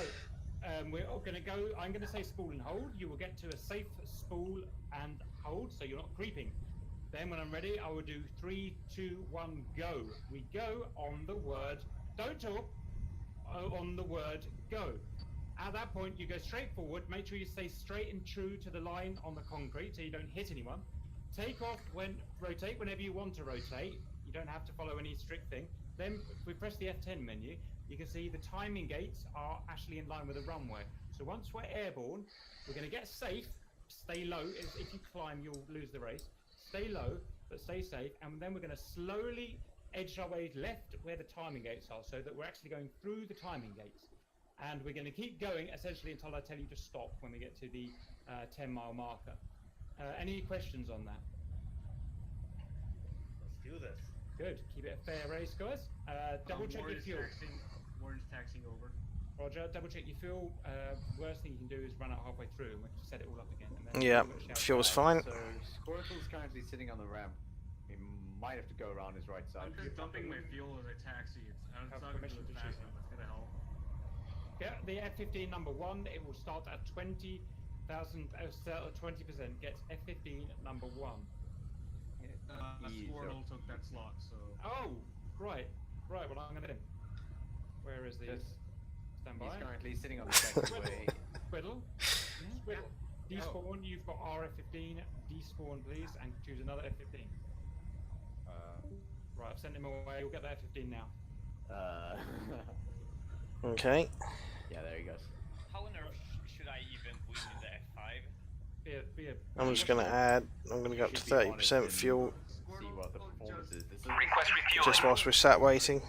we're all going to go. I'm going to say spool and hold. You will get to a safe spool and hold, so you're not creeping. Then, when I'm ready, I will do 3, 2, 1, go. We go on the word. Don't talk. On the word go. At that point, you go straight forward. Make sure you stay straight and true to the line on the concrete, so you don't hit anyone. Take off rotate whenever you want to rotate. You don't have to follow any strict thing. Then, if we press the F10 menu, you can see the timing gates are actually in line with the runway. So once we're airborne, we're going to get safe. Stay low. If you climb, you'll lose the race. Stay low, but stay safe. And then we're going to slowly edge our way left where the timing gates are, so that we're actually going through the timing gates. And we're going to keep going essentially until I tell you to stop when we get to the 10-mile marker. Any questions on that? Let's do this. Good. Keep it a fair race, guys. Double check your fuel. Warren's taxing over. Roger. Double check your fuel. Worst thing you can do is run out halfway through and we can set it all up again. And then Yeah, fuel's fine. So Squirtle's currently sitting on the ramp. He might have to go around his right side. I'm just dumping my fuel as I taxi. I'm not going to do it fast enough. It's going to help. Yeah, the F15 number 1, it will start at 20,000, 20%. Gets F15 number 1. Squirtle took that slot, so. Oh, right. Right, well, I'm going to. Where is the. Stand by. He's currently sitting on the taxiway. Squiddle. Squiddle. Despawn, you've got RF15. Despawn, please, and choose another F15. Right, I've sent him away. We'll get the F15 now. Okay. Yeah, there he goes. How on earth should I even win in the F5? I'm just going to add. I'm going to go up to 30% fuel. See what the performance is. This is Just whilst we're sat waiting.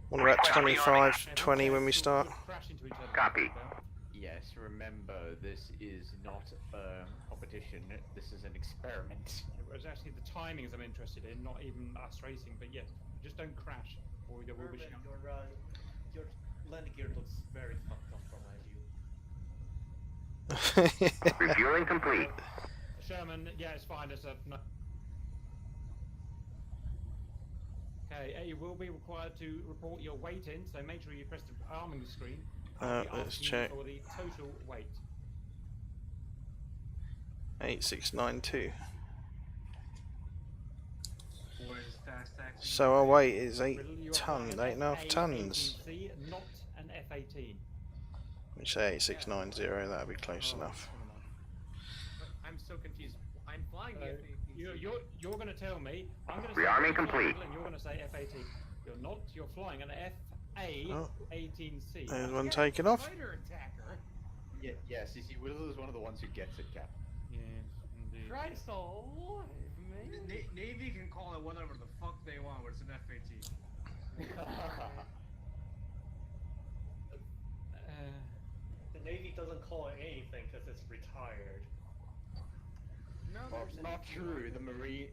What about 25, 20 when we start? Copy. Yes, remember, this is not a competition. This is an experiment. It was actually the timings I'm interested in, not even us racing, but yes, just don't crash, or there will be Urban, your landing gear looks very fucked up from my view. Refueling complete. Sherman, yeah, it's fine. It's a no. Okay, you will be required to report your weight in, so make sure you press the arming screen. Let's check. For the total weight. 8692. So our weight is 8 tons, 8.5 tons. Not an F18. Which say 8690, that'll be close enough. I'm so confused. I'm flying the F18. You're going to tell me. I'm going to say Rearming complete. and you're going to say F18. You're not. You're flying an FA-18C. There's one taken off. Yes, you see, Will is one of the ones who gets it, Cap. Yes, indeed. Christ alive, man. Navy can call it whatever the fuck they want, but it's an F-18. The Navy doesn't call it anything because it's retired. No, Well, not true.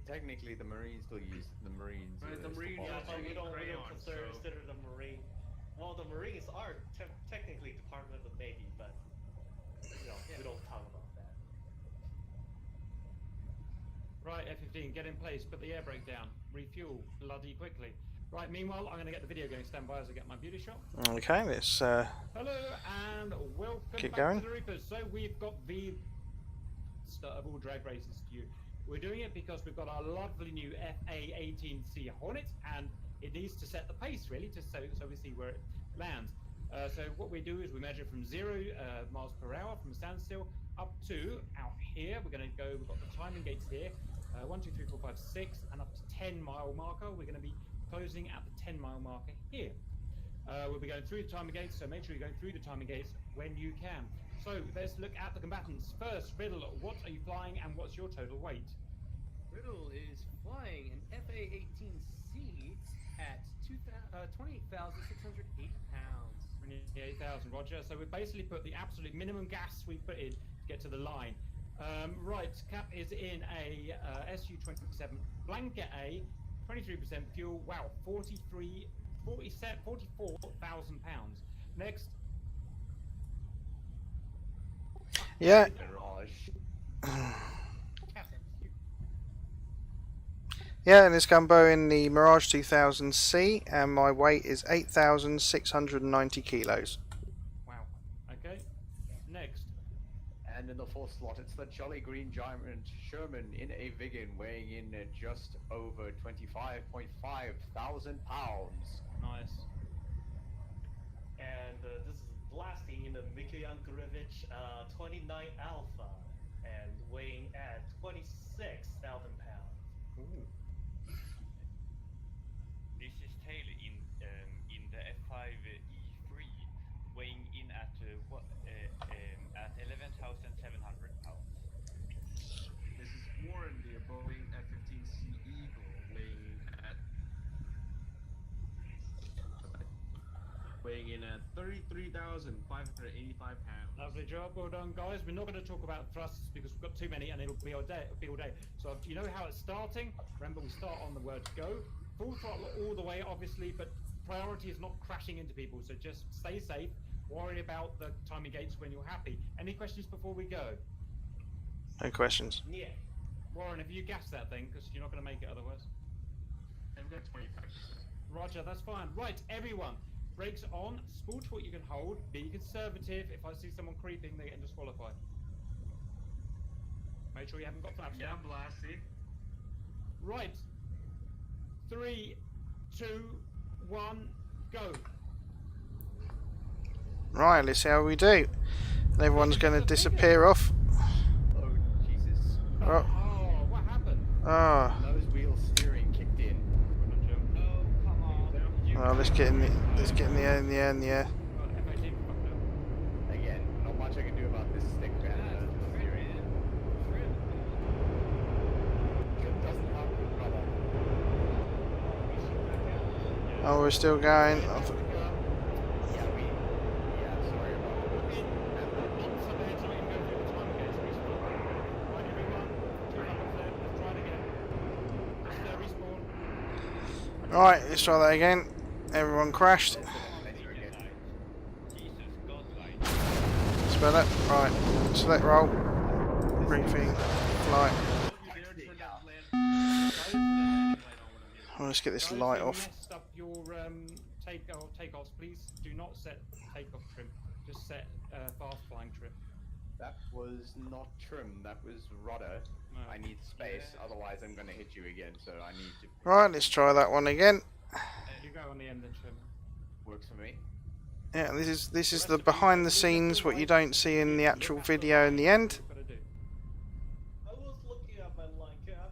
Technically, the Marines still use the Marines. Right, the Marines Yeah, but we don't crayon, consider so- the Marine. Well, the Marines are technically Department of the Navy, but we don't talk about that. Right, F-15, get in place. Put the air brake down. Refuel bloody quickly. Right, meanwhile, I'm going to get the video going. Stand by as I get my beauty shot. Okay, let's Hello and welcome keep back going. to the Reapers. So we've got the start of all drag races to you. We're doing it because we've got our lovely new FA-18C Hornet, and it needs to set the pace really, just so we see where it lands. So what we do is we measure from 0 miles per hour from standstill up to out here. We're going to go. We've got the timing gates here. 1, 2, 3, 4, 5, 6, and up to 10-mile marker. We're going to be closing at the 10-mile marker here. We'll be going through the timing gates, so make sure you're going through the timing gates when you can. So let's look at the combatants. First, Riddle, what are you flying and what's your total weight? Riddle is flying an FA-18C at 28,608 pounds. 28,000, Roger. So we basically put the absolute minimum gas we put in to get to the line. Right, Cap is in a SU-27 Blanket A, 23% fuel. Wow, 44,000 pounds. Next. Yeah. Yeah, and it's Gumbo in the Mirage 2000C, and my weight is 8,690 kilos. Wow. Okay. Next. And in the fourth slot, it's the Jolly Green Giant Sherman in a Vigan, weighing in just over 25,500 pounds. Nice. And this is blasting in the Mikhayankovich 29 Alpha, and weighing at 26,000 pounds. Ooh. This is Tail in the F5E3, weighing in at 11,700 pounds. This is Warren, the Boeing F-15C Eagle, weighing in at 33,585 pounds. Lovely job, well done, guys. We're not going to talk about thrusts because we've got too many, and it'll be all day. So you know how it's starting. Remember, we start on the word go. Full throttle all the way, obviously, but priority is not crashing into people. So just stay safe. Worry about the timing gates when you're happy. Any questions before we go? No questions. Yeah. Warren, have you gassed that thing? Because you're not going to make it otherwise. I've got 25%. Roger, that's fine. Right, everyone. Brakes on. Spool to what you can hold. Be conservative. If I see someone creeping, they get disqualified. Make sure you haven't got flaps. Yeah, blasted. Right. 3, 2, 1, go. Right, let's see how we do. And everyone's going to disappear off. Oh, Jesus. Oh. What happened? Oh. Nose wheel steering kicked in. Oh, let's get in the air, in the air, in the air. Again, not much I can do about this stick man. Oh, we're still going. Right, let's try that again. Everyone crashed. Spell it. Right. Select roll. Briefing. Flight. Oh, let's get this light off. Messed up your takeoffs, please. Do not set takeoff trim. Just set fast flying trim. That was not trim. That was rudder. No. I need space, otherwise I'm going to hit you again. So I need to. Right, let's try that one again. You go on the end and trim. Works for me. Yeah, this is the behind the scenes, what you don't see in the actual video in the end. I was looking at my line cap.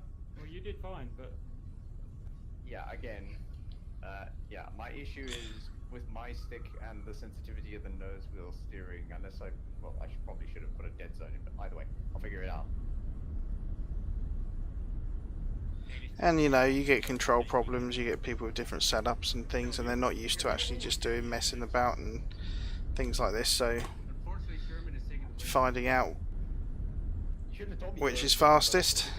issue is with my stick and the sensitivity of the nose wheel steering. Unless I probably should have put a dead zone in, but either way, I'll figure it out. And you know, you get control problems, you get people with different setups and things, and they're not used to actually just doing messing about and things like this, so finding out which is fastest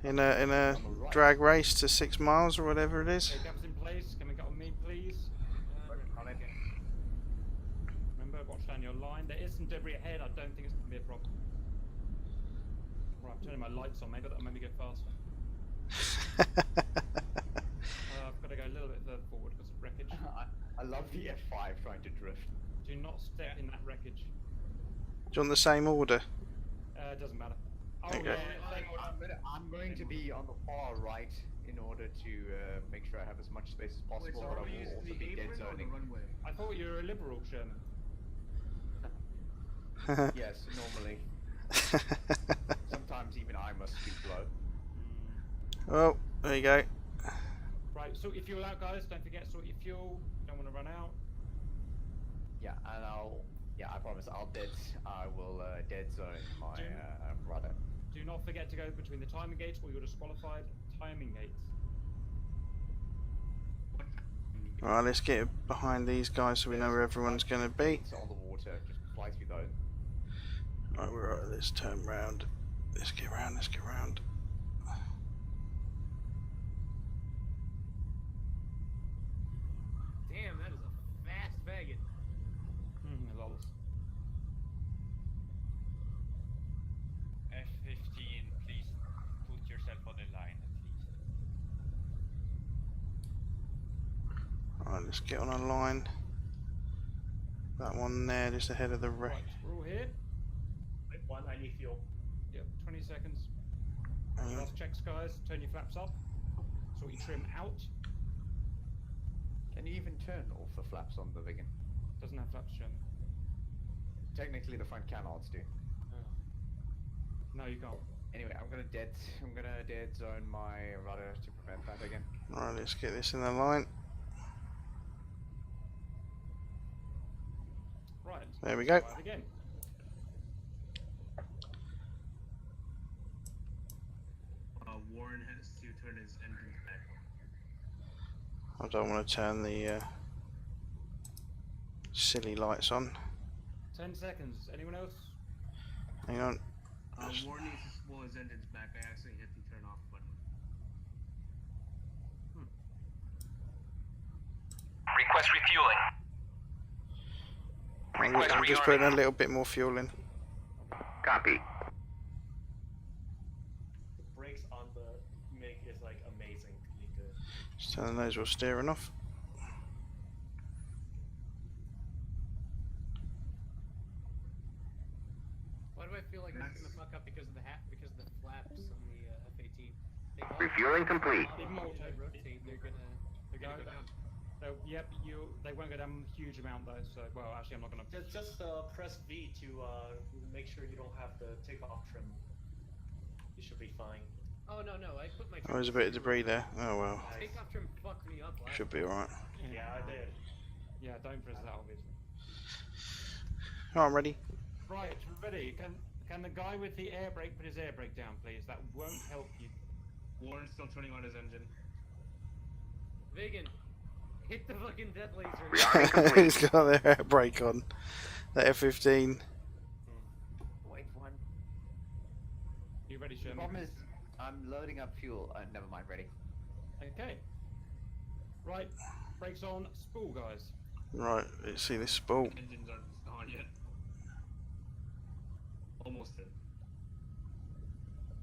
in a drag race to 6 miles or whatever it is. Okay, gaps in place. Can we get on me, please? Remember, watch down your line. There is some debris ahead. I don't think it's going to be a problem. Right, I'm turning my lights on. Maybe that'll make me go faster. I've got to go a little bit further forward because of wreckage. I love the F5 trying to drift. Do not step in that wreckage. Do you want the same order? It doesn't matter. Oh, Okay. yeah, I'm going to be on the far right in order to make sure I have as much space as possible. So but are I we will using also the be dead apron or the zoning. runway? I thought you were a liberal, Sherman. Yes, normally. Sometimes even I must be blow. Oh, there you go. Right, sort your fuel out, guys. Don't forget, sort your fuel. Don't want to run out. Yeah, and I promise I will dead zone my rudder. Do not forget to go between the timing gates or you're disqualified. Timing gates. Alright, let's get behind these guys so we know where everyone's going to be. It's on the water, just fly through those. Right, we're right, let's turn round. Let's get round, let's get round. Damn, that is a fast wagon. Lols. F15, please put yourself on the line at least. Alright, let's get on a line. That one there, just ahead of the wreck. Right, we're all here. One, I need fuel. Yep, 20 seconds. Hang on. Last checks, guys. Turn your flaps up. Sort your trim out. Can you even turn off the flaps on the Vigan? Doesn't have flaps, Sherman. Technically, the front canards do. No, you can't. Anyway, I'm gonna dead zone my rudder to prevent that again. Alright, let's get this in the line. Right. There we go. Try it again. Warren has to turn his engine back. I don't want to turn the silly lights on. 10 seconds. Anyone else? Hang on. Warren needs to spool his engines back. I actually hit the turn off button. Request refueling. I'm just putting a little bit more fuel in. Copy. The brakes on the MiG is like amazing. Just turn the nose wheel steering off. Why do I feel like it's gonna fuck up because of the because of the flaps on the F18? Refueling complete. They won't rotate. They're gonna go down. So, yep, they won't go down a huge amount though. So, well, actually, I'm not gonna. Just press V to make sure you don't have the takeoff trim. You should be fine. Oh no, I put my. Oh, there's a bit of debris there. Oh well. Takeoff trim fucked me up. Should be alright. Yeah, I did. Yeah, don't press that, obviously. Alright, I'm ready. Right, we're ready. Can the guy with the air brake put his air brake down, please? That won't help you. Warren's still turning on his engine. Vegan, hit the fucking death laser. He's got the air brake on. The F15. Wait one. You ready, The Sherman? problem is, I'm loading up fuel. Never mind, ready. Okay. Right, brakes on, spool, guys. Right, let's see this spool. Engines aren't on yet. Almost in.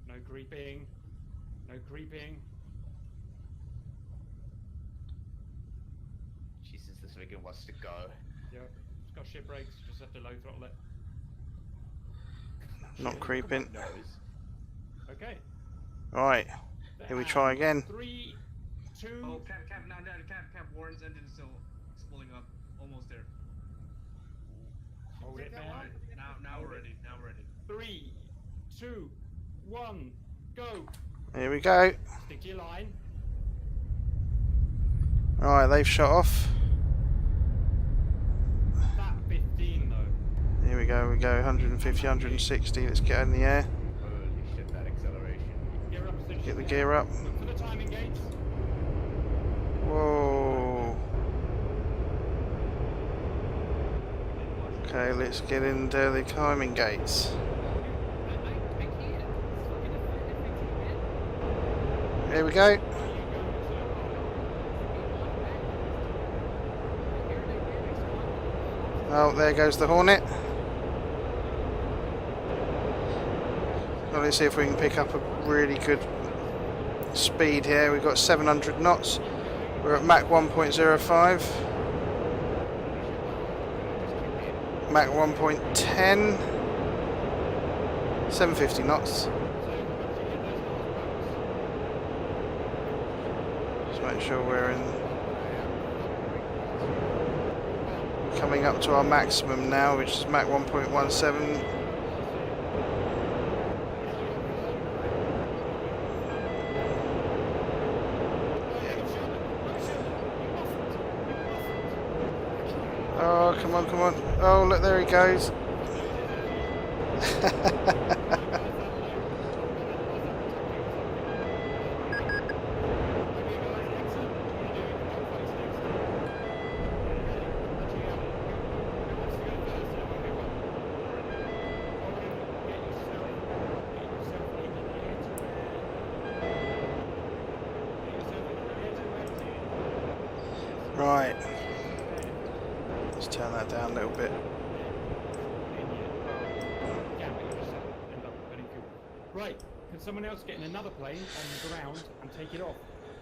No creeping. No creeping. Jesus, this Vigan wants to go. Yep. It's got ship brakes, just have to low throttle it. Not creeping. Okay. Alright, here we try again. 3, 2. Oh, cap, now, cap. Warren's engine's still spooling up. Almost there. Hold it, man. Now we're ready. 3, 2, 1, go. Here we go. Stick to your line. Right, they've shot off. That 15 though. Here we go, 150, 160. Let's get in the air. Holy shit, that acceleration. Gear up, Stitch. Get the gear up. Look for the timing gates. Whoa. Okay, let's get into the timing gates. Here we go. Oh, there goes the Hornet. Well, let's see if we can pick up a really good speed here. We've got 700 knots. We're at Mach 1.05. Mach 1.10. 750 knots. Just make sure we're in. Coming up to our maximum now, which is Mach 1.17. Oh, come on, come on. Oh, look, there he goes. Right. Let's turn that down a little bit. Right, can someone else get in another plane on the ground and take it off?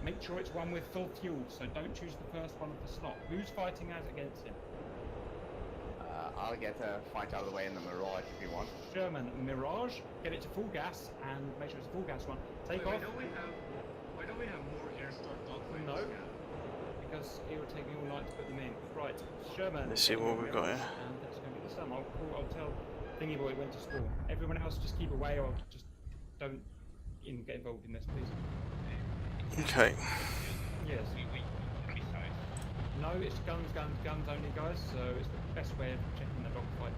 Make sure it's one with full fuel, so don't choose the first one of the slot. Who's fighting as against him? I'll get a fight out of the way in the Mirage if you want. Sherman, Mirage, get it to full gas and make sure it's a full gas one. Take off. Why don't we have more air start dogfights? No. Because it would take me all night to put them in. Right, Sherman. Let's see what we've got here. And that's going to be the sum. I'll tell Thingy Boy went to school. Everyone else just keep away or just don't get involved in this, please. Okay. Yes. No, it's guns only, guys. So it's the best way of checking the dogfight.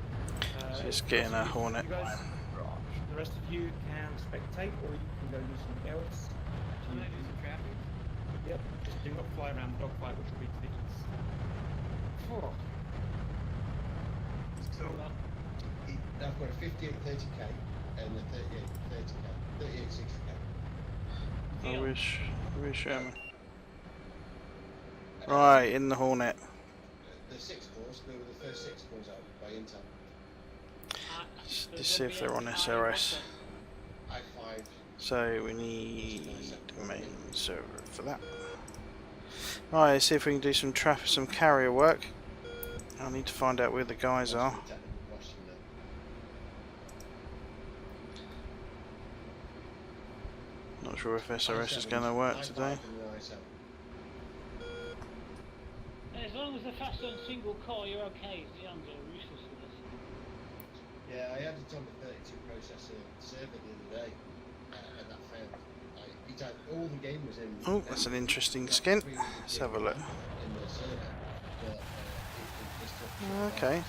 Just getting a Hornet. The rest of you can spectate, or you can go do something else. Can I do some traffic? Yep. Just do not fly around the dogfight, which will be ridiculous. Oh. So I've got a 58 30k and a 38 30k, 38 60k. I wish Sherman. Right, in the Hornet. The 6 cores, they were the first 6 cores out by Intel. Let's see if they're on SRS. I5. So we need a main server for that. Right, let's see if we can do some some carrier work. I need to find out where the guys are. Not sure if SRS is going to work today. As long as they're faster on single core, you're okay. The youngs are useless for this. Yeah, I had it on the 32 processor server the other day, and that failed. All the game was in. Oh, that's an interesting skin. Let's have a look. In the server, but, Okay,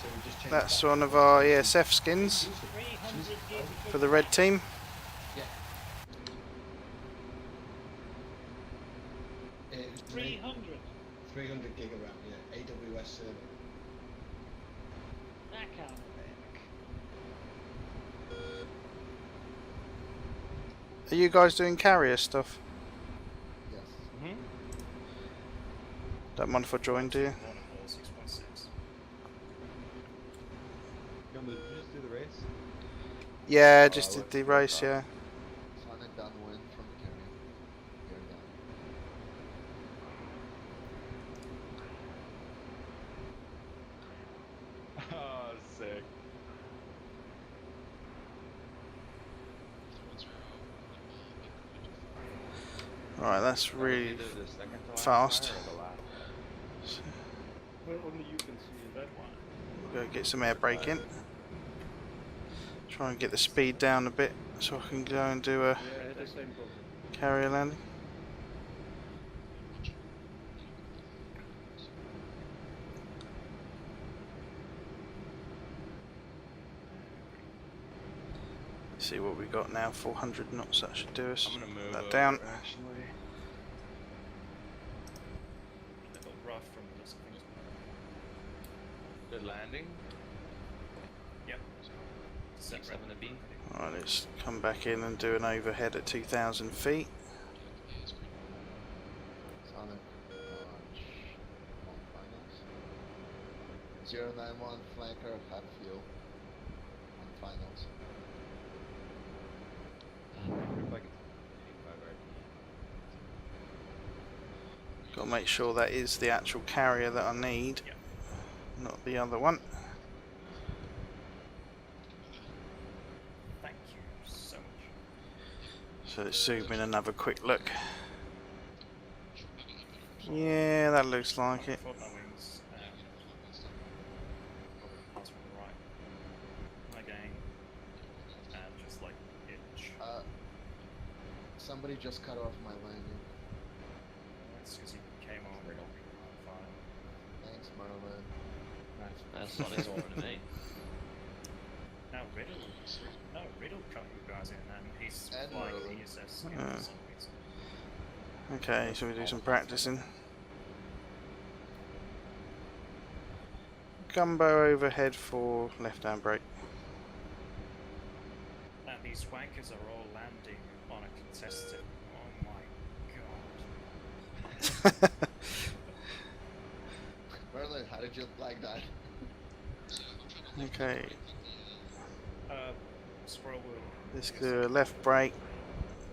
that's one of our ESF skins for the red team. Yeah. It was 300 gig around, yeah, AWS server. That can't Are you guys doing carrier stuff? Yes. Mm-hmm. Don't mind if I join, do you? Gumbo, did you just do the race? Yeah, just did the race, yeah. Signing downwind from the carrier. Carry down. Oh, sick. Right, that's really fast. Only you can see that one. We'll go get some air braking. Try and get the speed down a bit so I can go and do a carrier landing. See what we got now. 400 knots. That should do us. I'm gonna move that over, down. actually. A little rough from the looks of things. Good landing. Yep. Set Seven to B. Alright, let's come back in and do an overhead at 2,000 feet. Sonic launch on finals. 091 flanker half fuel on finals. Got to make sure that is the actual carrier that I need, not the other one. Thank you so much. So let's zoom in and have a quick look. Yeah, that looks like it. Fold my wings and pass from the right. My gang and just like itch. Somebody just cut off my landing. That's because you came on riddle. Fine. Thanks, Marlon. That's what it's all to me. Now Riddle cut you guys in and he's And flying Merlin. the ESS for some reason. Okay, so we do some practicing. Gumbo overhead for left-hand brake. And these wankers are all landing on a contested. Oh my god. Merlin, how did you like that? Okay, Squirrel will. let's do a left brake,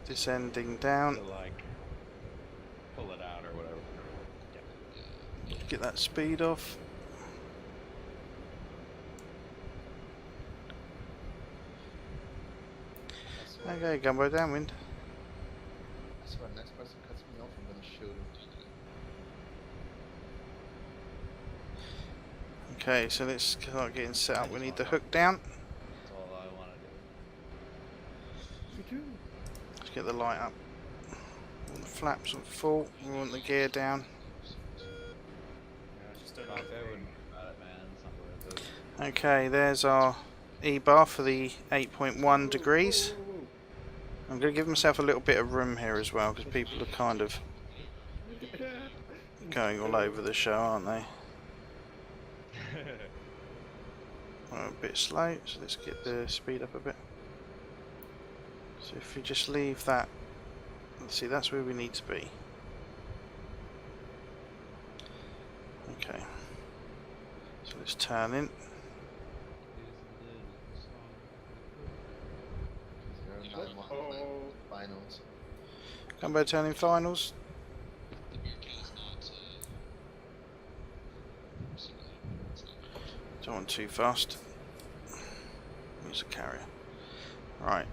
descending down. To like pull it out or whatever. Get that speed off. Okay, Gumbo downwind. I swear, next person cuts me off, I'm gonna shoot him. Okay, so let's start getting set up. We need the hook down. That's all I want to do. Let's get the light up. We want the flaps on full. We want the gear down. Okay, there's our E-bar for the 8.1 degrees. I'm going to give myself a little bit of room here as well, because people are kind of going all over the show, aren't they? A bit slow, so let's get the speed up a bit. So if we just leave that, let's see, that's where we need to be. Okay, so let's turn in. 091 finals. Gumbo turning finals. Don't want too fast. Use a carrier. Right.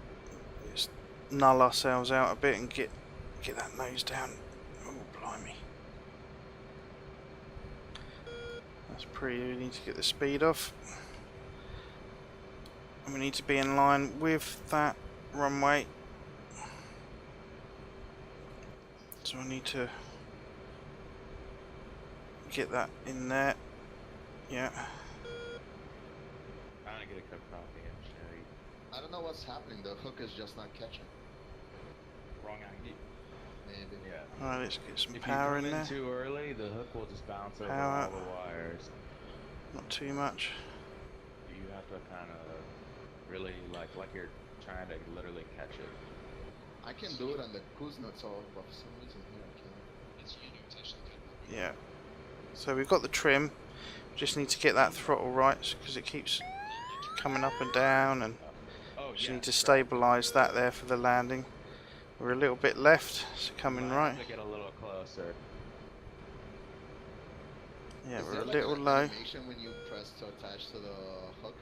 Let's null ourselves out a bit and get that nose down. Oh blimey. That's pretty, we need to get the speed off. And we need to be in line with that runway. So I need to get that in there. Yeah. Trying to get a cup of coffee, actually. I don't know what's happening, the hook is just not catching. Wrong angle. Maybe. Yeah. Alright, let's get some If power you in come there. too early, the hook will just bounce over Power. all the wires. Not too much. You have to kind of really like you're trying to literally catch it. I can do it on the Kuznetsov, but for some reason here I can't. Yeah. So we've got the trim. Just need to get that throttle right because it keeps coming up and down, and just need to stabilise that there for the landing. We're a little bit left, so coming right. To get a little closer. Yeah, Is we're there a like little an low. animation when you press to attach to the hook?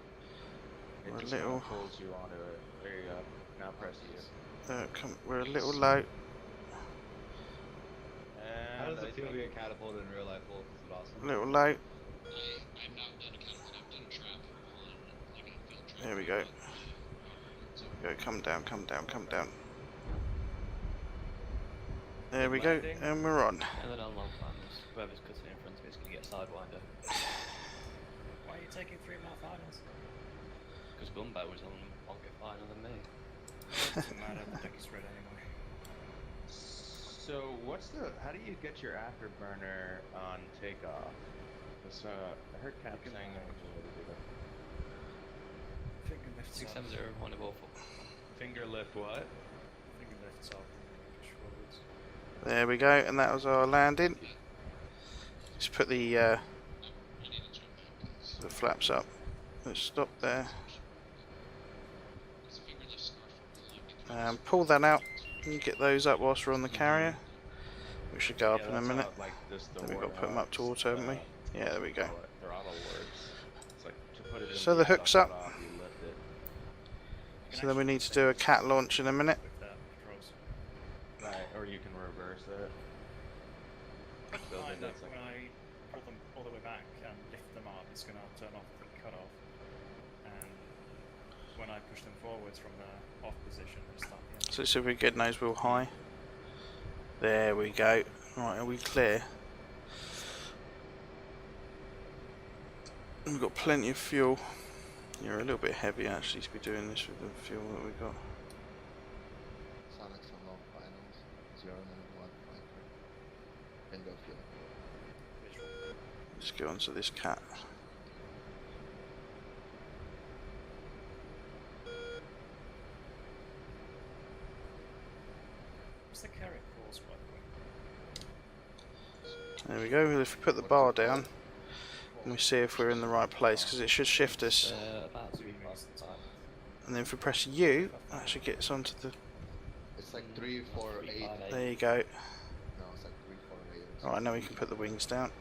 We're a just little. pulls you onto it. There you go. Now press you. We're a little low. How does it feel to get catapulted in real life? Is it awesome? A little low. I've not done a catapult, I've done a trap on like a field trip. There we go. Come down, come down, come down. There we go, and we're on. And then on long finals, whoever's cutting in front of me is going to get sidewinder. Why are you taking 3 more finals? Because Gumbo was on longer final than me. Doesn't matter, the deck is red anyway. So how do you get your afterburner on takeoff? Because I heard Cap saying there was a way to do that. Finger lifts up. 670 Hornet Waffle. Finger lift what? Finger lifts up. Controls. There we go, and that was our landing. Let's put the flaps up. Let's stop there. Pull that out and get those up whilst we're on the carrier. We should go up in a minute. Then we've got to put them up to auto, haven't we? Yeah, there we go. So the hook's up. So then we need to do a cat launch in a minute. Right, or you can reverse it. So When that's like, I pull them all the way back and lift them up, it's going to turn off the cutoff. And when I push them forwards from the off position, they start the So let's see if we get nose wheel high. There we go. Right, are we clear? We've got plenty of fuel. You're a little bit heavy actually to be doing this with the fuel that we've got. Sonics and low finals. 0 and 1 bingo fuel. Let's go onto this cat. What's the carrot course, by the way? There we go. If we put the bar down, and we see if we're in the right place, because it should shift us. About 3 minutes. And then if we press U, that should get us onto the. It's like 3, 4, 8. There you go. No, it's like 3, 4, 8. Alright, now we can put the wings down.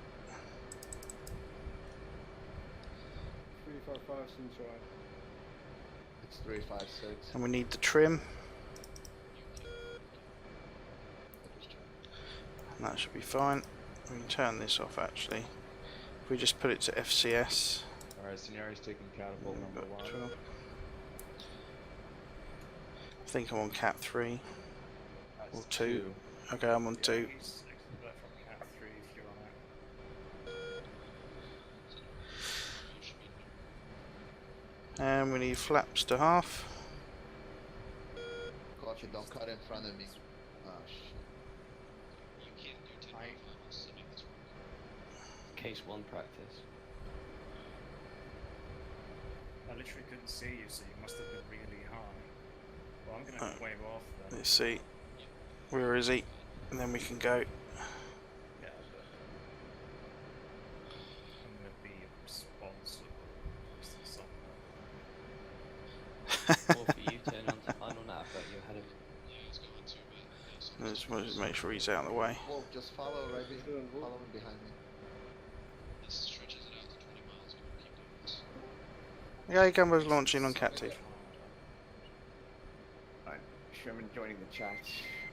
3, 4, 5 seems right. It's 3, 5, 6. And we need the trim. And that should be fine. We can turn this off actually. If we just put it to FCS. alright, Seniori's taking catapult number 1. 12. I think I'm on cat 3 or 2. Okay, I'm on 2. He's expert from cat 3 if you're on it. And we need flaps to half. Coffee, don't cut in front of me. Oh shit. Case 1 practice. I literally couldn't see you, so you must have been really high. Well, I'm going to wave off then. Let's see. Where is he? And then we can go. Yeah, but I'm going to be responsible. Or for you, turn on to final nav, but you're ahead of. Let's just make sure he's out of the way. Wolf, just follow right behind. Follow him behind me. Yeah, Gumbo's launching on cat 2. Right, Sherman joining the chat.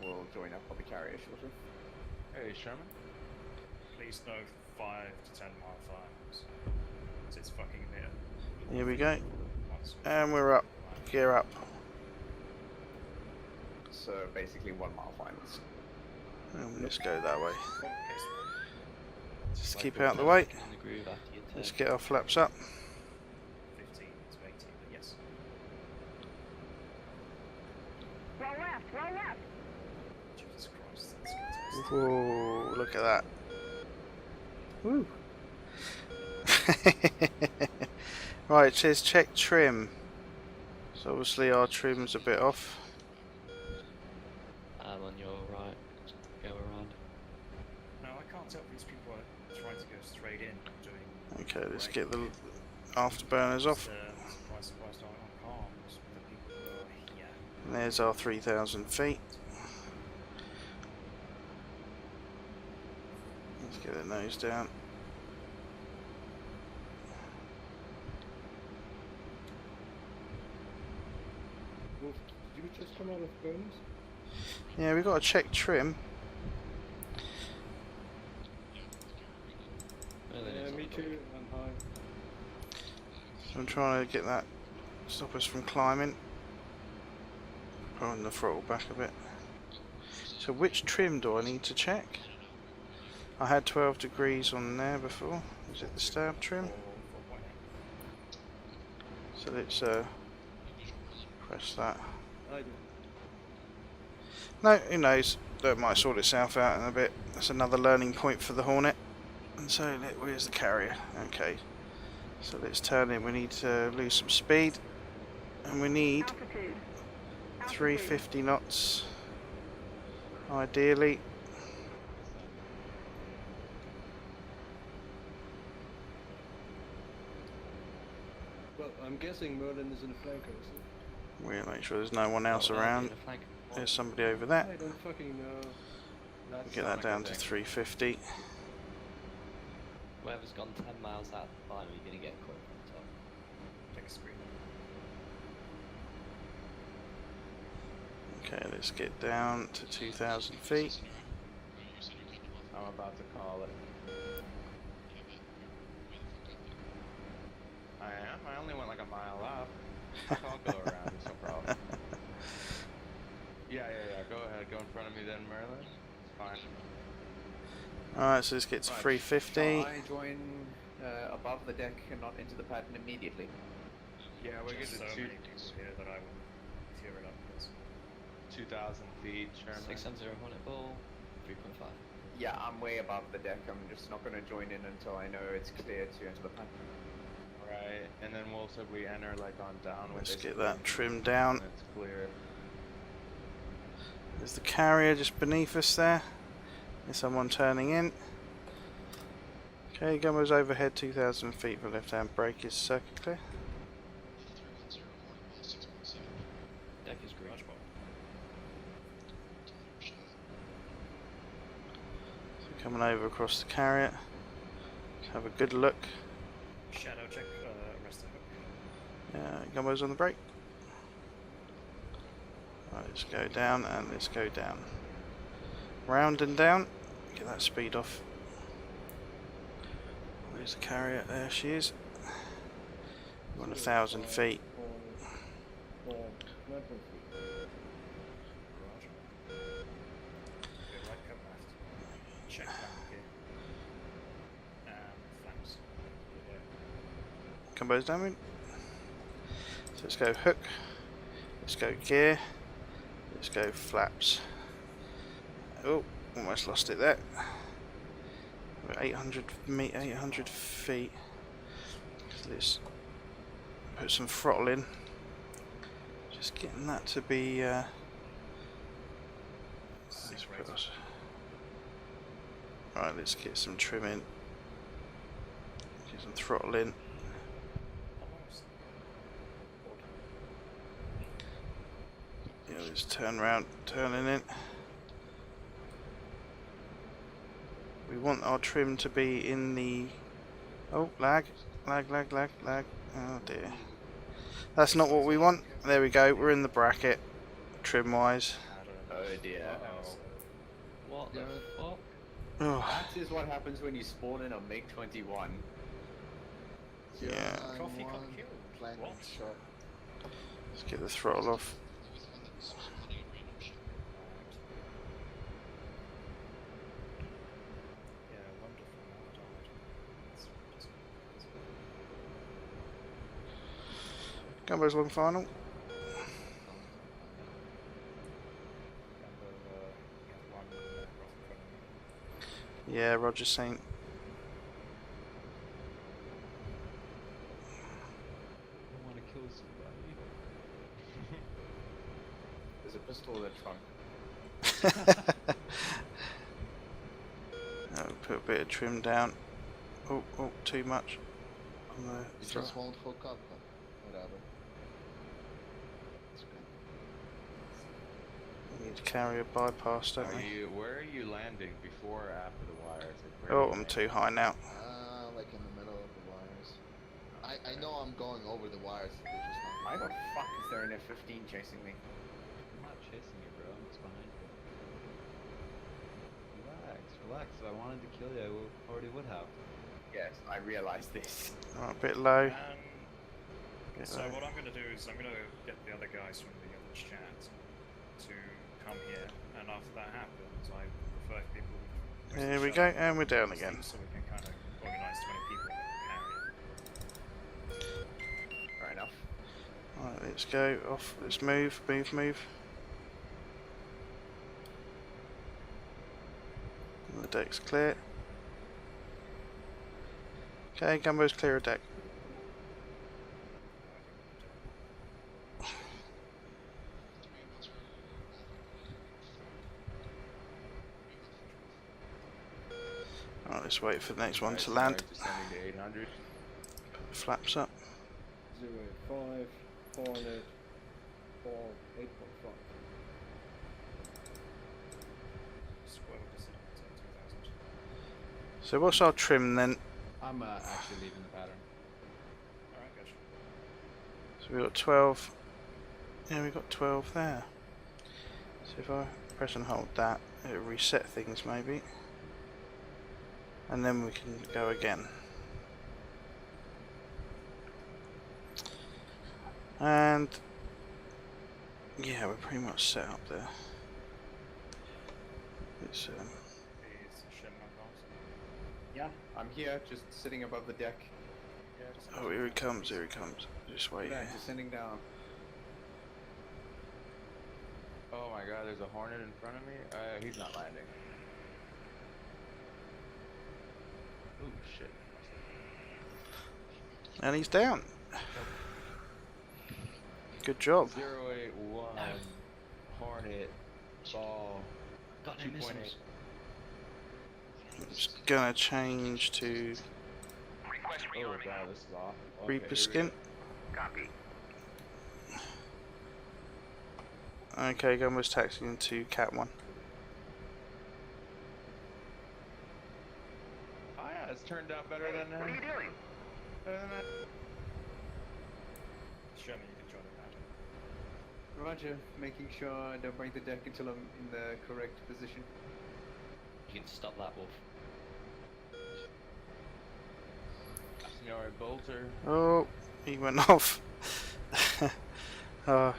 We'll join up on the carrier shortly. Hey, Sherman. Please no 5 to 10 mile finals. It's fucking near. Here we go. And we're up. Gear up. So basically 1 mile finals. And let's go that way. Just keep out the way. Let's get our flaps up. 15 to 18, but yes. Roll left, roll left. Jesus Christ, that's fantastic. Whoa, look at that. Woo. Right, it says check trim. So obviously our trim's a bit off. I'm on your right. Go around. No, I can't tell if these people are trying to go straight in or doing. Okay, let's get the afterburners off. Surprise, surprise, on comms with the people who are here. And there's our 3,000 feet. Let's get the nose down. Wolf, did you just come out of bonus? Yeah, we got to check trim. Yeah, me too. I'm high. So I'm trying to get that, stop us from climbing. Pulling the throttle back a bit. So which trim do I need to check? I had 12 degrees on there before. Is it the stab trim? So let's press that. I do. No, who knows? That might sort itself out in a bit. That's another learning point for the Hornet. And so, where's the carrier? Okay. So let's turn in. We need to lose some speed. And we need 350 knots. Ideally. Well, I'm guessing Merlin is in the flanker, is he? We'll make sure there's no one else around. There's somebody over there. I don't fucking know. Get that down to 350. Whoever's gone 10 miles out of the line, are you going to get caught from the top? Take a screen. Okay, let's get down to 2,000 feet. I'm about to call it. I am. I only went like a mile up. I'll go around. It's no problem. Yeah. Go ahead. Go in front of me then, Merlin. It's fine. Alright, so let's get to 350. Shall I join above the deck and not into the pattern immediately? Yeah, we're There's getting so to many people here that I would tear it up. 2,000 feet, Sherman. 670 Hornet ball, 3.5. Yeah, I'm way above the deck. I'm just not going to join in until I know it's clear to enter the pattern. Right, and then we'll so we enter like on down. Let's get that trimmed down. It's clear. There's the carrier just beneath us there. There's someone turning in. Okay, Gumbo's overhead 2,000 feet. The left hand brake is circuit clear. Deck is green. So coming over across the carrier. Let's have a good look. Shadow check, rest of hook. Gumbo's on the brake. Right, let's go down and let's go down. Round and down. Get that speed off. Where's the carrier? There she is. We're on 1,000 feet. Check flank here. Flanks. Gumbo's down. So let's go hook. Let's go gear. Let's go flaps. Oh, almost lost it there. We're 800 feet. So let's put some throttle in. Just getting that to be. Right, let's get some trim in. Get some throttle in. Yeah, let's turn around, turning in. We want our trim to be in the... Oh, lag. Oh dear. That's not what we want. There we go, we're in the bracket, trim-wise. Oh dear. What the fuck? Oh. That is what happens when you spawn in on MiG-21. Yeah. Trophy got killed. What? Let's get the throttle off. Gumbo's long final. Yeah, Roger Saint. I want to kill somebody. There's a pistol in the trunk. Oh, put a bit of trim down. Oh, too much. It just won't hook up, but whatever. It's good. We need to carry a bypass, don't we? Where are you landing before or after the wires? Like, Oh, I'm too high now. Like in the middle of the wires. I know I'm going over the wires. They're just not. Why the fuck is there an F-15 chasing me? I'm not chasing you, bro. I'm just behind you. Relax. If I wanted to kill you, I already would have. Yes, I realize this. Oh, a bit low. So what I'm going to do is I'm going to get the other guys from the other chat to come here, and after that happens, I prefer people. Here we go, and we're down again. So we can kind of organise 20 people and carry. Fair enough. Alright, let's go off. Let's move. deck's clear. Okay, Gumbo's clear of deck. Alright, let's wait for the next one to land. Descending to 800. Put the flaps up. 085, Hornet, 8.5. Squirrel descending to 2000. So what's our trim then? I'm actually leaving the pattern. Alright, good. So we've got 12. Yeah, we've got 12 there. So if I press and hold that, it'll reset things maybe. And then we can go again. And yeah, we're pretty much set up there. It's Is Shem not gone? Yeah, I'm here, just sitting above the deck. Yeah, just oh, here he comes, here he comes. Just wait. Yeah, descending down. Oh my god, there's a Hornet in front of me. He's not landing. Ooh, shit. And he's down. Good job. 081 Hornet ball. Got no 2.8. missiles. It's gonna change to Oh god, this is off. Okay, Reaper here we skin. go. Copy. Okay, Gumbo's taxiing to Cat 1. Oh yeah, it's turned out better than What are you doing? better than that. Sherman, you can join the pattern. Roger, making sure I don't break the deck until I'm in the correct position. You can stop that, Wolf. Scenario bolter. Oh, he went off. Oh,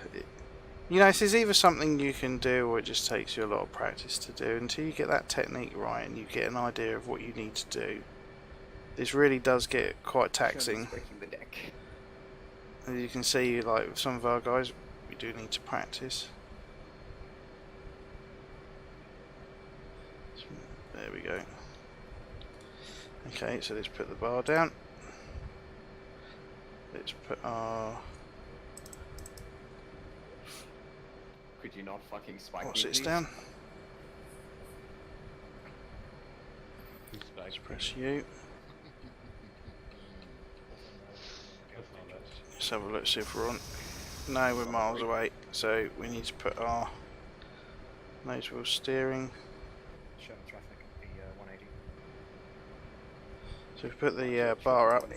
you know, this is either something you can do or it just takes you a lot of practice to do. Until you get that technique right and you get an idea of what you need to do, this really does get quite taxing. Breaking the deck. As you can see, like with some of our guys, we do need to practice. There we go. Okay, so let's put the bar down. Let's put our... Could you not fucking spike What's me, this please? down? Let's press U. Let's have a look, see if we're on. No, we're miles away, so we need to put our nose wheel steering. Sherman traffic at the 180. So if we put the bar up,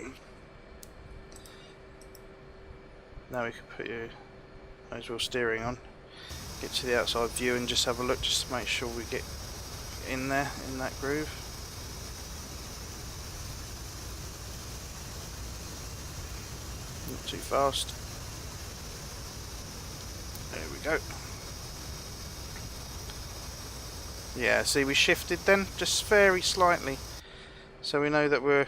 now we can put your nose wheel steering on. Get to the outside view and just have a look, just to make sure we get in there, in that groove. Not too fast. There we go. Yeah, see, we shifted then, just very slightly, so we know that we're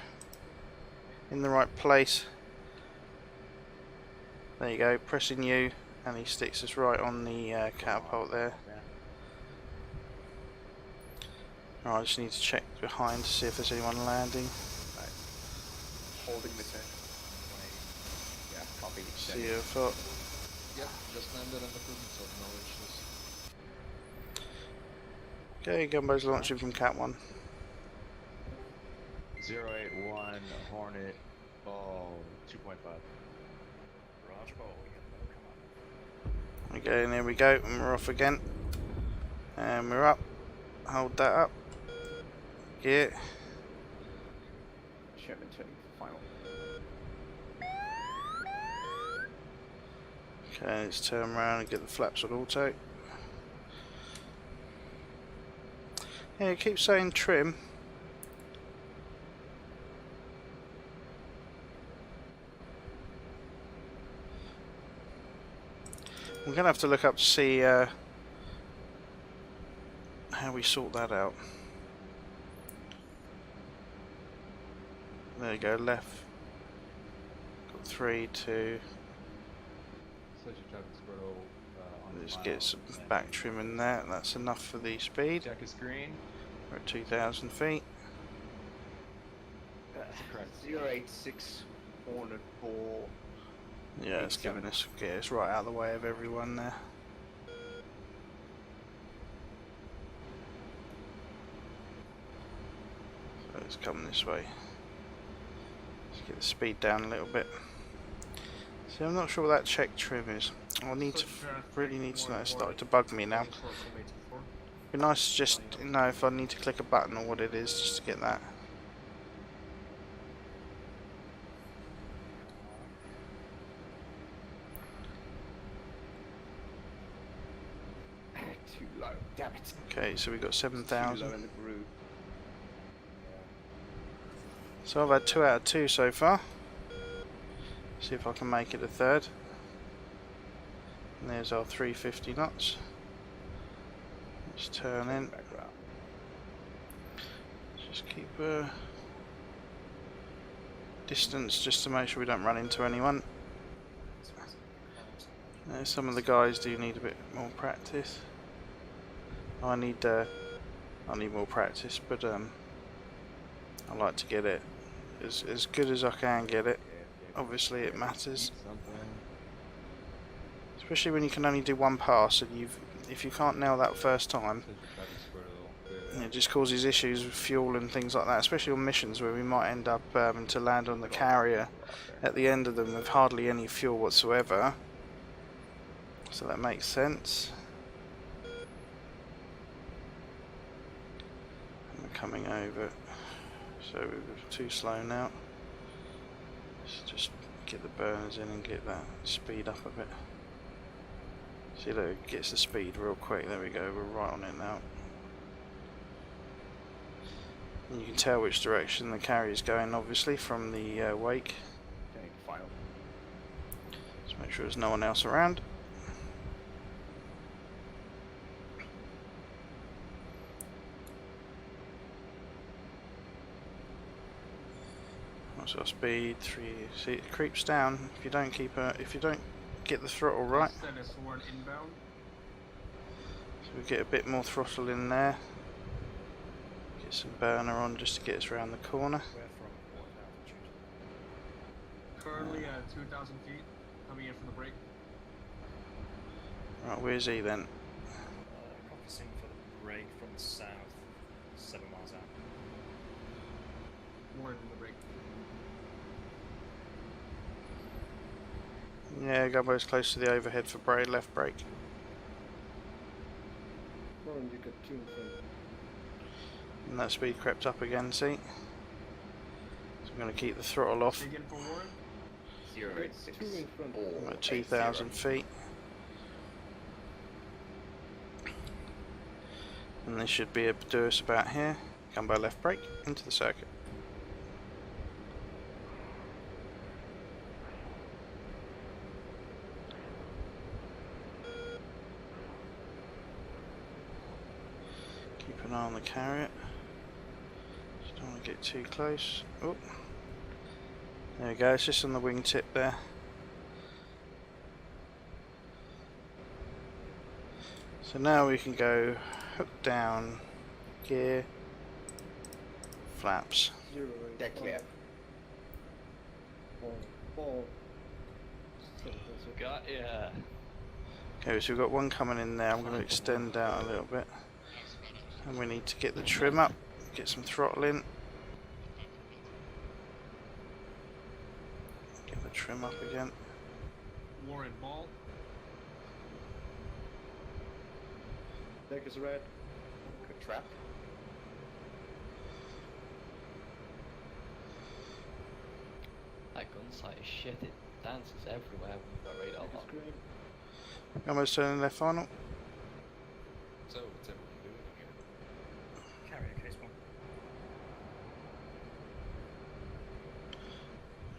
in the right place. There you go, pressing U, and he sticks us right on the catapult there. Right, I just need to check behind to see if there's anyone landing. Right. Holding the turn. Yeah, copy. See your foot. Yep, just landed on the prison, so no issues. Okay, Gumbo's launching from Cat 1. 081 Hornet ball 2.5. Roger ball, come on. Okay, and there we go, and we're off again. And we're up. Hold that up. Yeah. Sherman turning for final. Okay, let's turn around and get the flaps on auto. Yeah, it keeps saying trim. We're going to have to look up to see how we sort that out. There you go, left. Got 3, 2. Social traffic squirrel on Let's mile get some and back trim in there. That's enough for the speed. Check is green. We're at 2,000 feet. That's correct. 086 Hornet 4. Yeah, it's giving us. Yeah, it's right out of the way of everyone there. So it's coming this way. Let's get the speed down a little bit. See, I'm not sure what that check trim is. I'll need to really need to know. It's started to bug me now. Be nice to just know if I need to click a button or what it is just to get that. Too low. Damn it. Okay, so we got 7,000. Too low in the groove. So I've had 2 out of 2 so far. See if I can make it a third. And there's our 350 knots. Let's turn in. Just keep distance just to make sure we don't run into anyone. Some of the guys do need a bit more practice. I need more practice, but I like to get it as good as I can get it. Obviously it matters, especially when you can only do one pass, and if you can't nail that first time, it just causes issues with fuel and things like that, especially on missions where we might end up having to land on the carrier at the end of them with hardly any fuel whatsoever. So that makes sense. And we're coming over, so we're too slow now. Let's just get the burners in and get that speed up a bit. See, look, it gets the speed real quick. There we go, we're right on it now. And you can tell which direction the carrier's going, obviously, from the wake. Okay, final. Just make sure there's no one else around. What's our speed? 3. See, it creeps down if you don't get the throttle right. So we get a bit more throttle in there. Get some burner on just to get us around the corner. Currently at 2,000 feet, coming in from the break. Right, where's he then? Practicing for the break from the south, 7 miles out. More than the break. Yeah, Gumbo's close to the overhead for left brake. Warren, you got 2 in front. And that speed crept up again, see? So I'm going to keep the throttle off. Again for Warren. 086. 2 in front. I'm at 2,000 feet. And this should be able to do us about here. Gumbo left brake into the circuit. Keep an eye on the carrier. Just don't want to get too close. Oh, there we go. It's just on the wingtip there. So now we can go hook down, gear, flaps. 0, They're clear. 4. Got ya. Okay, so we've got one coming in there. I'm going to extend out a little bit. And we need to get the trim up, get some throttle in. Get the trim up again. Warren ball. Deck is red. Good trap. That gun sight is shit, it dances everywhere when you've got radar Deck is on. green. Almost turning left final. So, what's everyone doing here? Carrier case 1.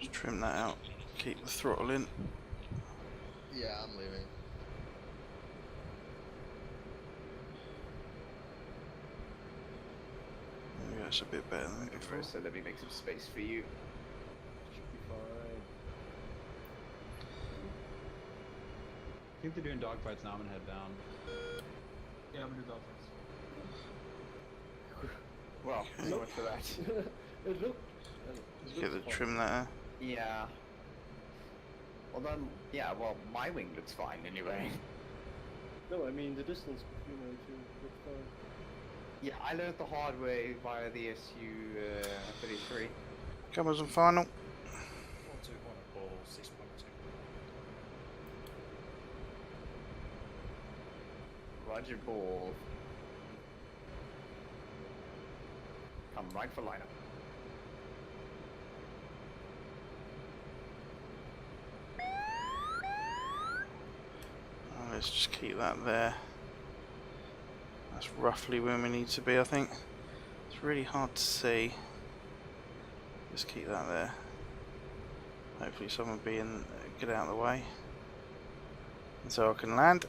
Just trim that out. Keep the throttle in. Yeah, I'm leaving. Maybe that's a bit better than before. So let me make some space for you. Should be fine. I think they're doing dogfights now. I'm gonna head down. Yeah, I'm gonna do dogfights. Well, so much for that. It looked. Get the trim there. Yeah. Well then, yeah, well, my wing looks fine anyway. No, I mean the distance between them two looked fine. Yeah, I learned the hard way via the SU-33. Gumbos on final. 4-2 Hornet ball 6.2. Roger ball. Come right for lineup. Oh, let's just keep that there. That's roughly where we need to be, I think. It's really hard to see. Just keep that there. Hopefully someone will be in, get out of the way. And so I can land.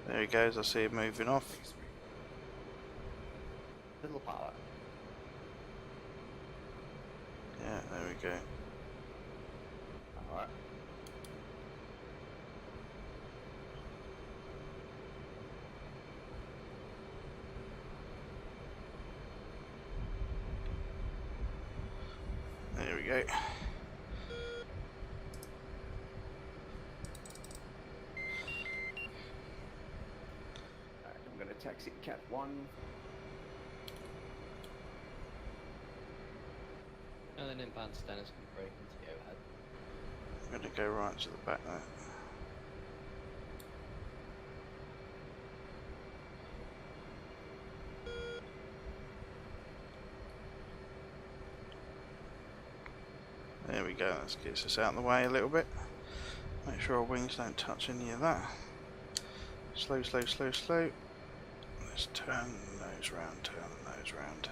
There he goes, I see him moving off. Little power. Yeah, there we go. Alright. There we go. I'm gonna taxi Cat 1. And then inbound Stennis can break into the overhead. I'm gonna go right to the back there. There we go, that gets us out of the way a little bit. Make sure our wings don't touch any of that. Slow, slow, slow, slow. Let's turn the nose round, turn the nose round.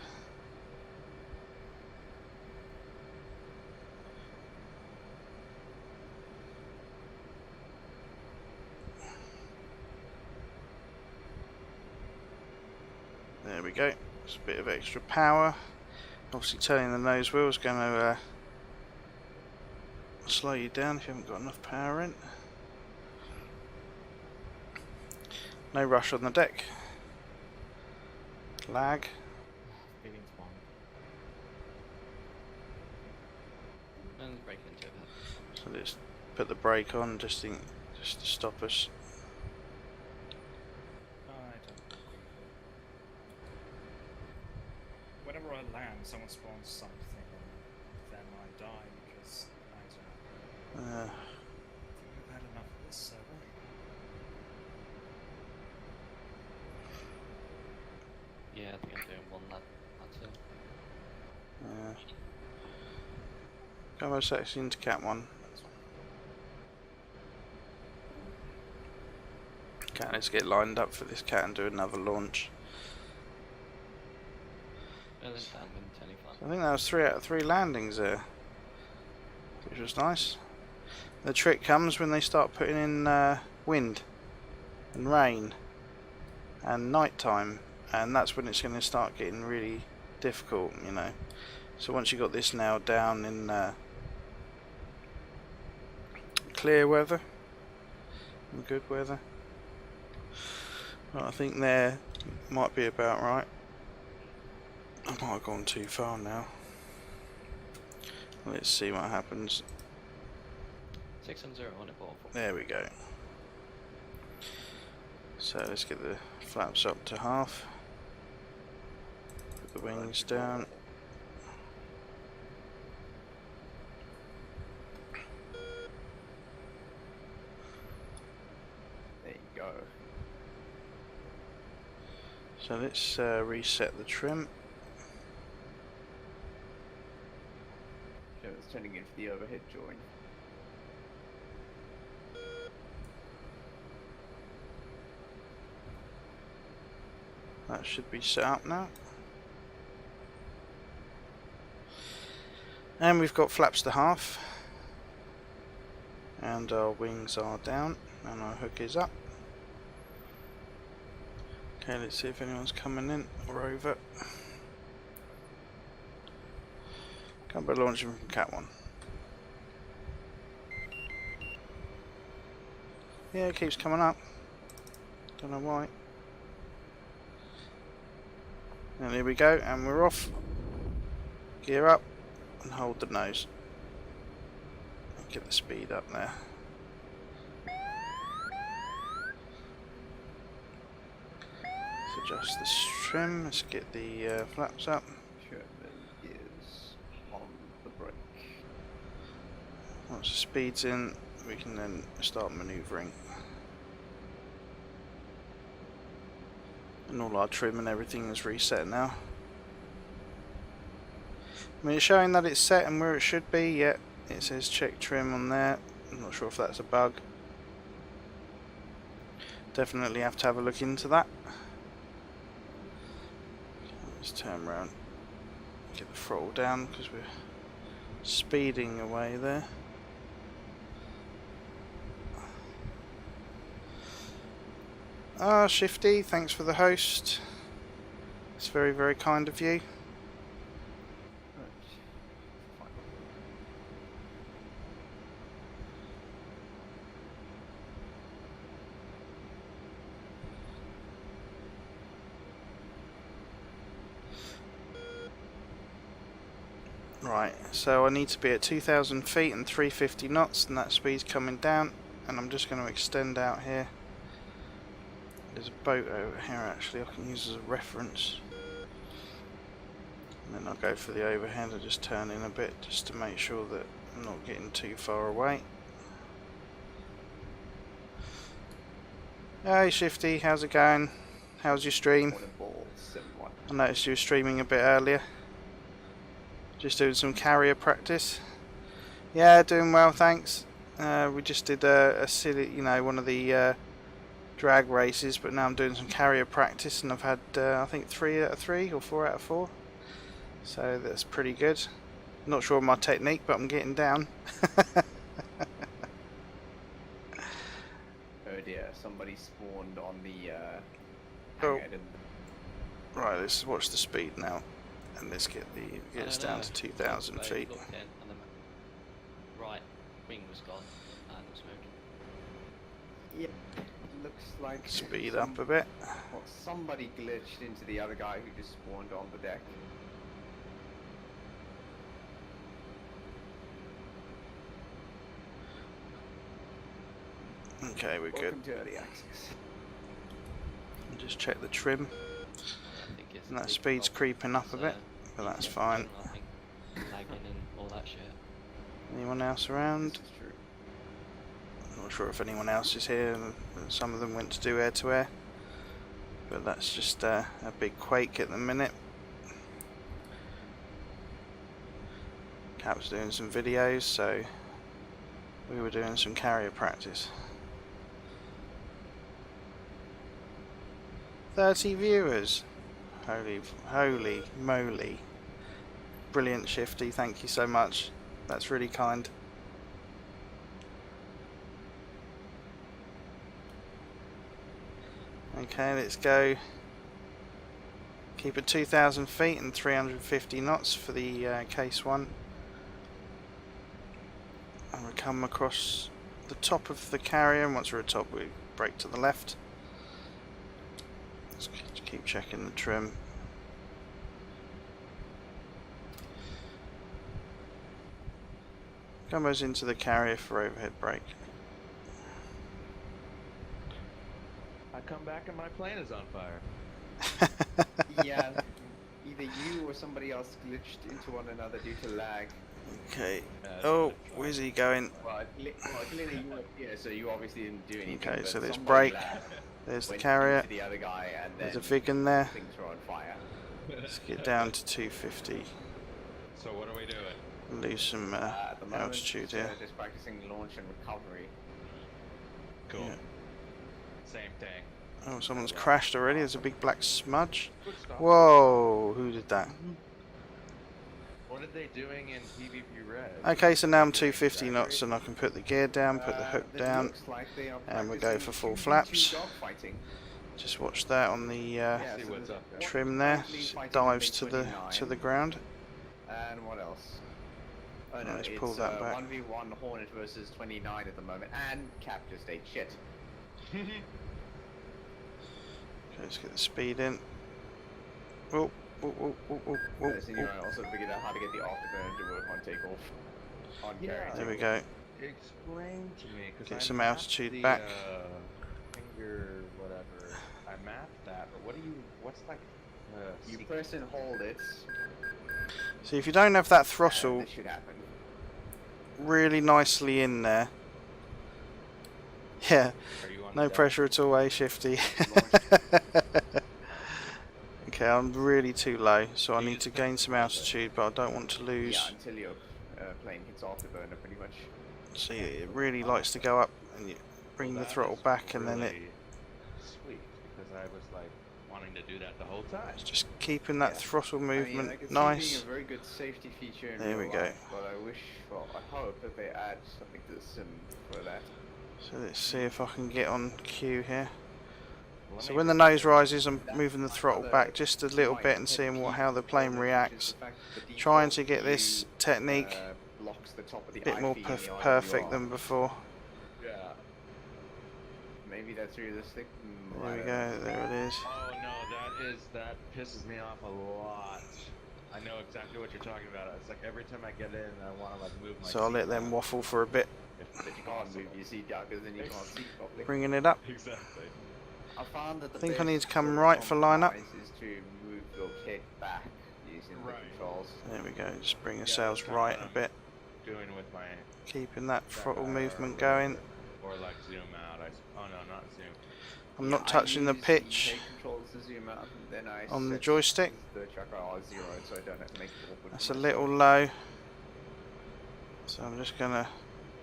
There we go. Just a bit of extra power. Obviously turning the nose wheel is going to slow you down if you haven't got enough power in. No rush on the deck. Lag. And break into it. So let's put the brake on just to stop us. Whenever I land, someone spawns something, and then I die because I don't know. I think we've had enough of this server. Yeah, I think I'm doing one lap. That's it. Gumbo sets into Cat 1. Okay, let's get lined up for this cat and do another launch. I think that was 3 out of 3 landings there, which was nice. The trick comes when they start putting in wind and rain and night time, and that's when it's going to start getting really difficult, you know. So once you got this now down in clear weather and good weather, well, I think there might be about right. I might have gone too far now. Let's see what happens. 610 on it, ball. There we go. So let's get the flaps up to half. Put the wings down. There you go. So let's reset the trim. So it's turning in for the overhead join. That should be set up now. And we've got flaps to half. And our wings are down. And our hook is up. Okay, let's see if anyone's coming in or over. Gumbo launching from Cat 1. Yeah, it keeps coming up. Don't know why. And here we go, and we're off. Gear up and hold the nose. Get the speed up there. Let's adjust the trim. Let's get the flaps up. German is on the brake. Once the speed's in, we can then start manoeuvring. And all our trim and everything is reset now. I mean, it's showing that it's set and where it should be. Yet it says check trim on there. I'm not sure if that's a bug. Definitely have to have a look into that. Let's turn around, get the throttle down because we're speeding away there. Ah, Shifty, thanks for the host. It's very, very kind of you. Right, so I need to be at 2,000 feet and 350 knots, and that speed's coming down. And I'm just going to extend out here. There's a boat over here actually I can use as a reference. And then I'll go for the overhead. I'll just turn in a bit just to make sure that I'm not getting too far away. Hey Shifty, how's it going? How's your stream? I noticed you were streaming a bit earlier. Just doing some carrier practice. Yeah, doing well, thanks. We just did a silly, you know, one of the drag races, but now I'm doing some carrier practice, and I've had I think 3 out of 3 or 4 out of 4. So that's pretty good. Not sure of my technique, but I'm getting down. Oh dear, somebody spawned on the Oh. hangar, didn't they? Right, let's watch the speed now, and let's get us down to 2,000 feet. Right, wing was gone and was smoking. Yeah, looks like Speed up a bit. Well, somebody glitched into the other guy who just spawned on the deck. Okay, we're good. Welcome to early access. Just check the trim. And that speed's creeping up a bit, but that's fine. Lagging and all that shit. Anyone else around? I'm not sure if anyone else is here. Some of them went to do air-to-air, but that's just a big quake at the minute. Cap's doing some videos, so we were doing some carrier practice. 30 viewers. Holy moly. Brilliant, Shifty, thank you so much. That's really kind. Okay, let's go. Keep it 2,000 feet and 350 knots for the case 1. And we'll come across the top of the carrier, and once we're at the top we brake to the left. Let's keep checking the trim. Gumbo's into the carrier for overhead brake. I come back and my plane is on fire. Yeah, either you or somebody else glitched into one another due to lag. Okay. Oh, where's he going? Well, clearly you weren't here, so you obviously didn't do anything. Okay, but so there's somebody brake. lagged, There's the went carrier. into the other guy, and There's a then Vig in there. things were on fire. Let's get down to 250. So what are we doing? Lose some At the moment, altitude here. just practicing launch and recovery. Cool. Yeah. Same thing. Oh, someone's crashed already. There's a big black smudge. Whoa, who did that? What are they doing in PvP Red? Okay, so now I'm 250 knots and I can put the gear down, put the hook down, and we'll go for full flaps. Just watch that on the trim there. It dives to the ground. And what else? Oh no, Let's it's pull that back. 1v1 Hornet versus 29 at the moment, and Cap just ate shit. Okay, let's get the speed in. Oh, As in, I also figured out how to get the afterburner to work on takeoff. On carry. There we go. Explain to me, because Get some altitude back. Finger, whatever. I mapped that, but what's like? You press and hold it. See, if you don't have that throttle This should happen. really nicely in there. Yeah, no pressure at all, shifty. Okay, I'm really too low, so I need to gain some altitude, but I don't want to lose. Yeah, until your plane hits afterburner, pretty much. See, it really likes to go up, and you bring the throttle back, and then it. Sweet, because I was like wanting to do that the whole time. Just keeping that throttle movement I can see nice. being a very good safety feature in There we real go. life, but I wish, well, I hope that they add something to the sim for that. So let's see if I can get on cue here. So when the nose rises, I'm moving the throttle back just a little bit and seeing how the plane reacts. Trying to get this technique a bit more perfect than before. Yeah. Maybe that's realistic. There we go, there it is. Oh no, that pisses me off a lot. I know exactly what you're talking about. It's like every time I get in, I want to like move my So I'll let them waffle for a bit. But you can't move your seat down because then you can't see properly. Bringing it up. Exactly. I found that the I think I best need to come sort of right for lineup. compromise is to move your kick back using the controls. There we go, just bring ourselves right a bit. Doing with my Keeping that throttle movement going. or like zoom out. Oh no, not zoom. I'm not touching the pitch Controls to zoom out, and then I on the set joystick. the chakra R0 so I don't have to make it awkward. That's a little low. So I'm just gonna.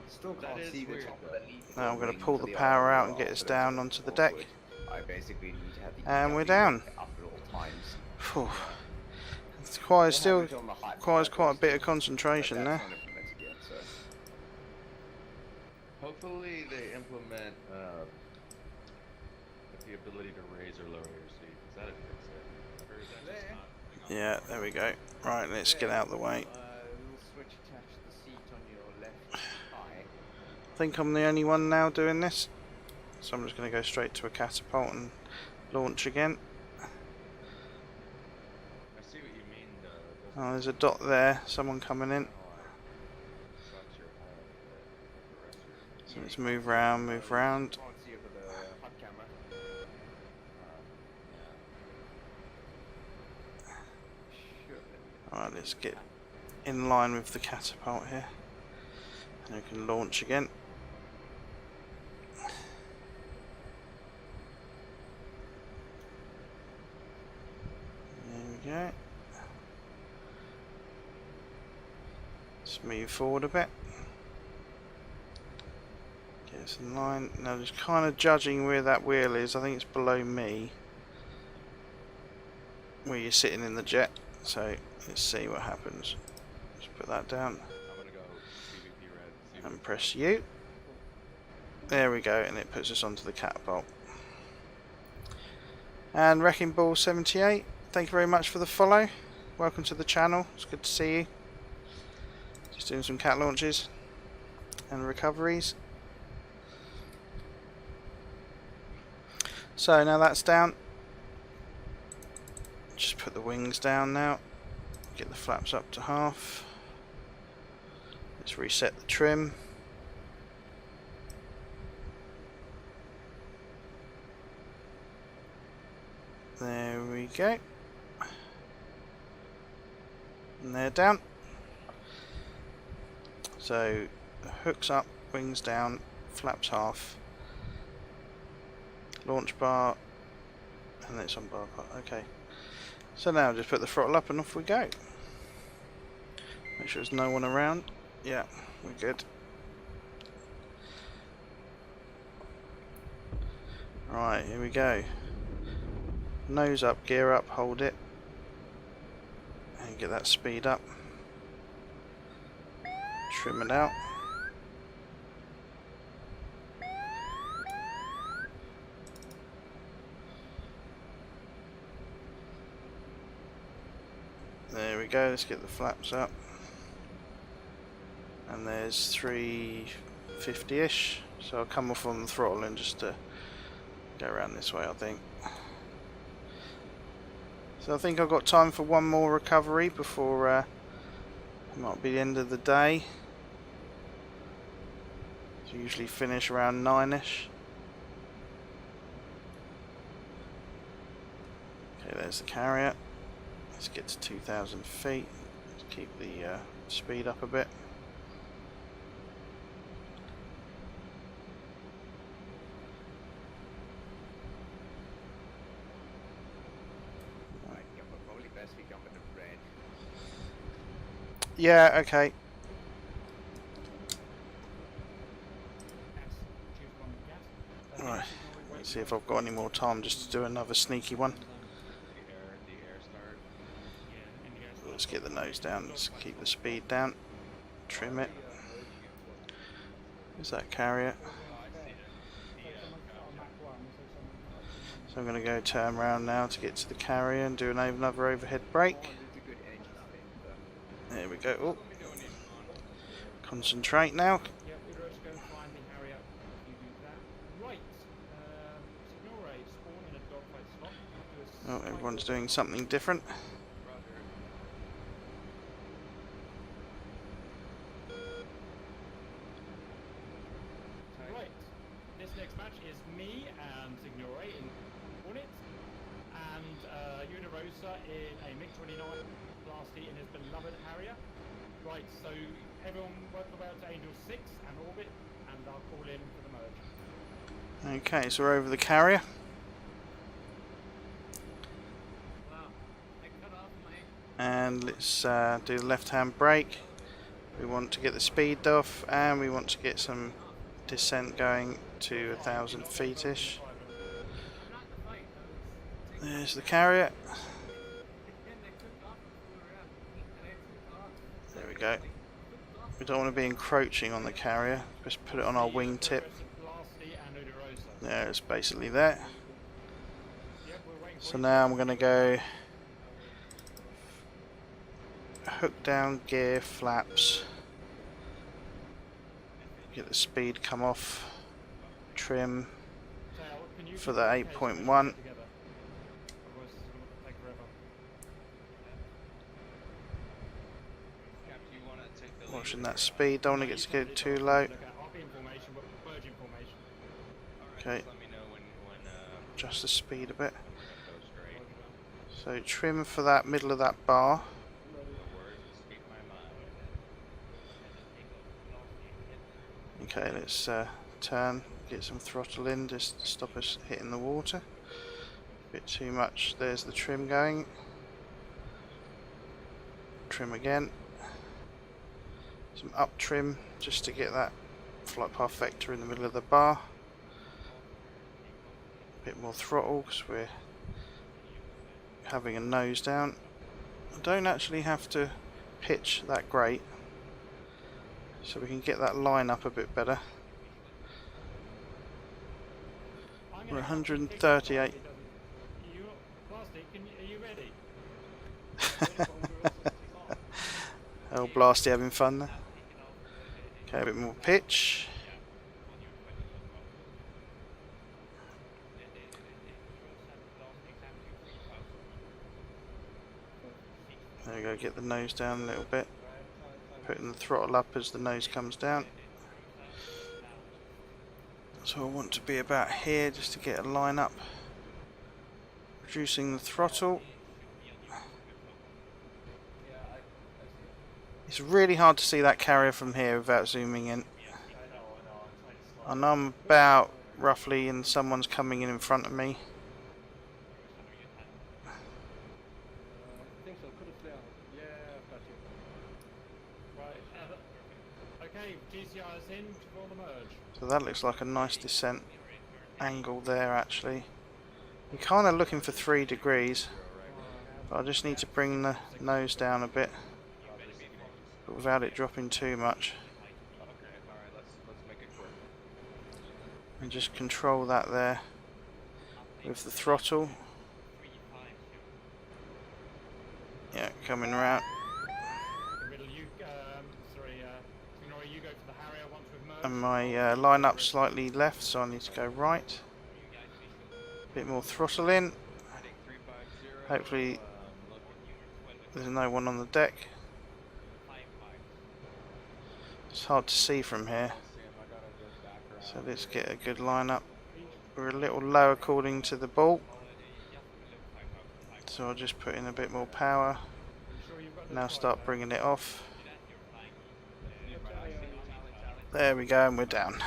Still can't see the top of the lead. Now I'm gonna pull the power out and get us down onto the deck. I basically need to have the And we're down. up at all times. Phew. It's quite still requires quite a bit of concentration there. Hopefully they implement the ability to raise or lower your seat. Is that a fix it? Or is that just not? Yeah, there we go. Right, let's get out of the way. Little switch attached to the seat on your left thigh. I think I'm the only one now doing this. So I'm just going to go straight to a catapult and launch again. I see what you mean. Oh, there's a dot there. Someone coming in. So let's move round, move round. Alright, let's get in line with the catapult here. And we can launch again. There we go. Let's move forward a bit. Get us in line. Now just kind of judging where that wheel is. I think it's below me. Where you're sitting in the jet. So let's see what happens. Just put that down. I'm gonna go CVP red. And press U. There we go, and it puts us onto the catapult. And Wrecking Ball 78, thank you very much for the follow. Welcome to the channel. It's good to see you. Just doing some cat launches and recoveries. So now that's down. Just put the wings down now. Get the flaps up to half. Let's reset the trim. There we go. And they're down. So hooks up, wings down, flaps half, launch bar, and then it's on bar part. Okay. So now just put the throttle up and off we go. Make sure there's no one around. Yeah, we're good. Right, here we go. Nose up, gear up, hold it. And get that speed up. Trim it out. There we go, let's get the flaps up. And there's 350-ish. So I'll come off on the throttle and just go around this way, I think. So So I think I've got time for one more recovery before it might be the end of the day. So usually finish around 9ish. Okay, there's the carrier. Let's get to 2,000 feet. Let's keep the speed up a bit. Probably best we jump into red. Yeah, okay. Right, let's see if I've got any more time just to do another sneaky one. Let's get the nose down, let's keep the speed down, trim it. Is that carrier? So I'm going to go turn around now to get to the carrier and do another overhead brake. There we go. Oh. Concentrate now. Oh, everyone's doing something different. Right, this next match is me and Signore in Hornet, and Unirosa in a MiG-29, Blasty in his beloved Harrier. Right, so everyone work about to Angel 6 and orbit, and I'll call in for the merge. Okay, so we're over the carrier. And let's do the left-hand brake. We want to get the speed off, and we want to get some descent going to 1,000 feet-ish. There's the carrier. There we go. We don't want to be encroaching on the carrier. Just put it on our wingtip. There, it's basically there. So now I'm going to go hook down gear, flaps, get the speed come off, trim for the 8.1. Watching that speed, don't want to get too low. Okay, adjust the speed a bit. So trim for that middle of that bar. Okay, let's turn, get some throttle in just to stop us hitting the water. A bit too much, there's the trim going. Trim again. Some up trim just to get that flight path vector in the middle of the bar. A bit more throttle because we're having a nose down. I don't actually have to pitch that great, so we can get that line up a bit better. We're 138. Are you ready? Oh, Blasty having fun there. Okay, a bit more pitch. There we go, get the nose down a little bit. Putting the throttle up as the nose comes down. So I want to be about here just to get a line up. Reducing the throttle. It's really hard to see that carrier from here without zooming in. I know I'm about roughly and someone's coming in front of me. Okay, GCR is in for the merge. So that looks like a nice descent angle there actually. You're kind of looking for 3 degrees, but I just need to bring the nose down a bit, but without it dropping too much. And just control that there with the throttle. Yeah, coming around. And my line up slightly left, so I need to go right. A bit more throttle in. Hopefully There's no one on the deck. It's hard to see from here. So let's get a good lineup. We're a little low according to the ball. So I'll just put in a bit more power. Now start bringing it off. There we go, and we're down.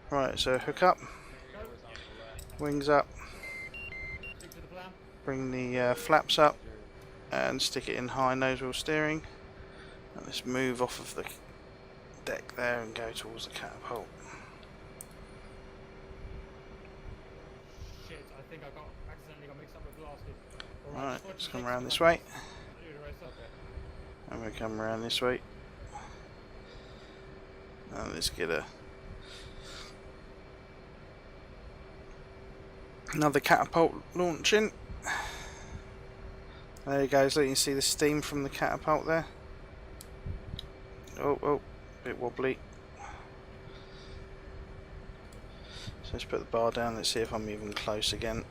Right, so hook up. Wings up. Bring the flaps up. And stick it in high nose wheel steering. And let's move off of the deck there and go towards the catapult. Shit, I think I accidentally got mixed up with blasted. Right, let's come around this way. And we come around this way. And let's get another catapult launching. There you go, so you can see the steam from the catapult there. Oh, bit wobbly. So let's put the bar down, let's see if I'm even close again.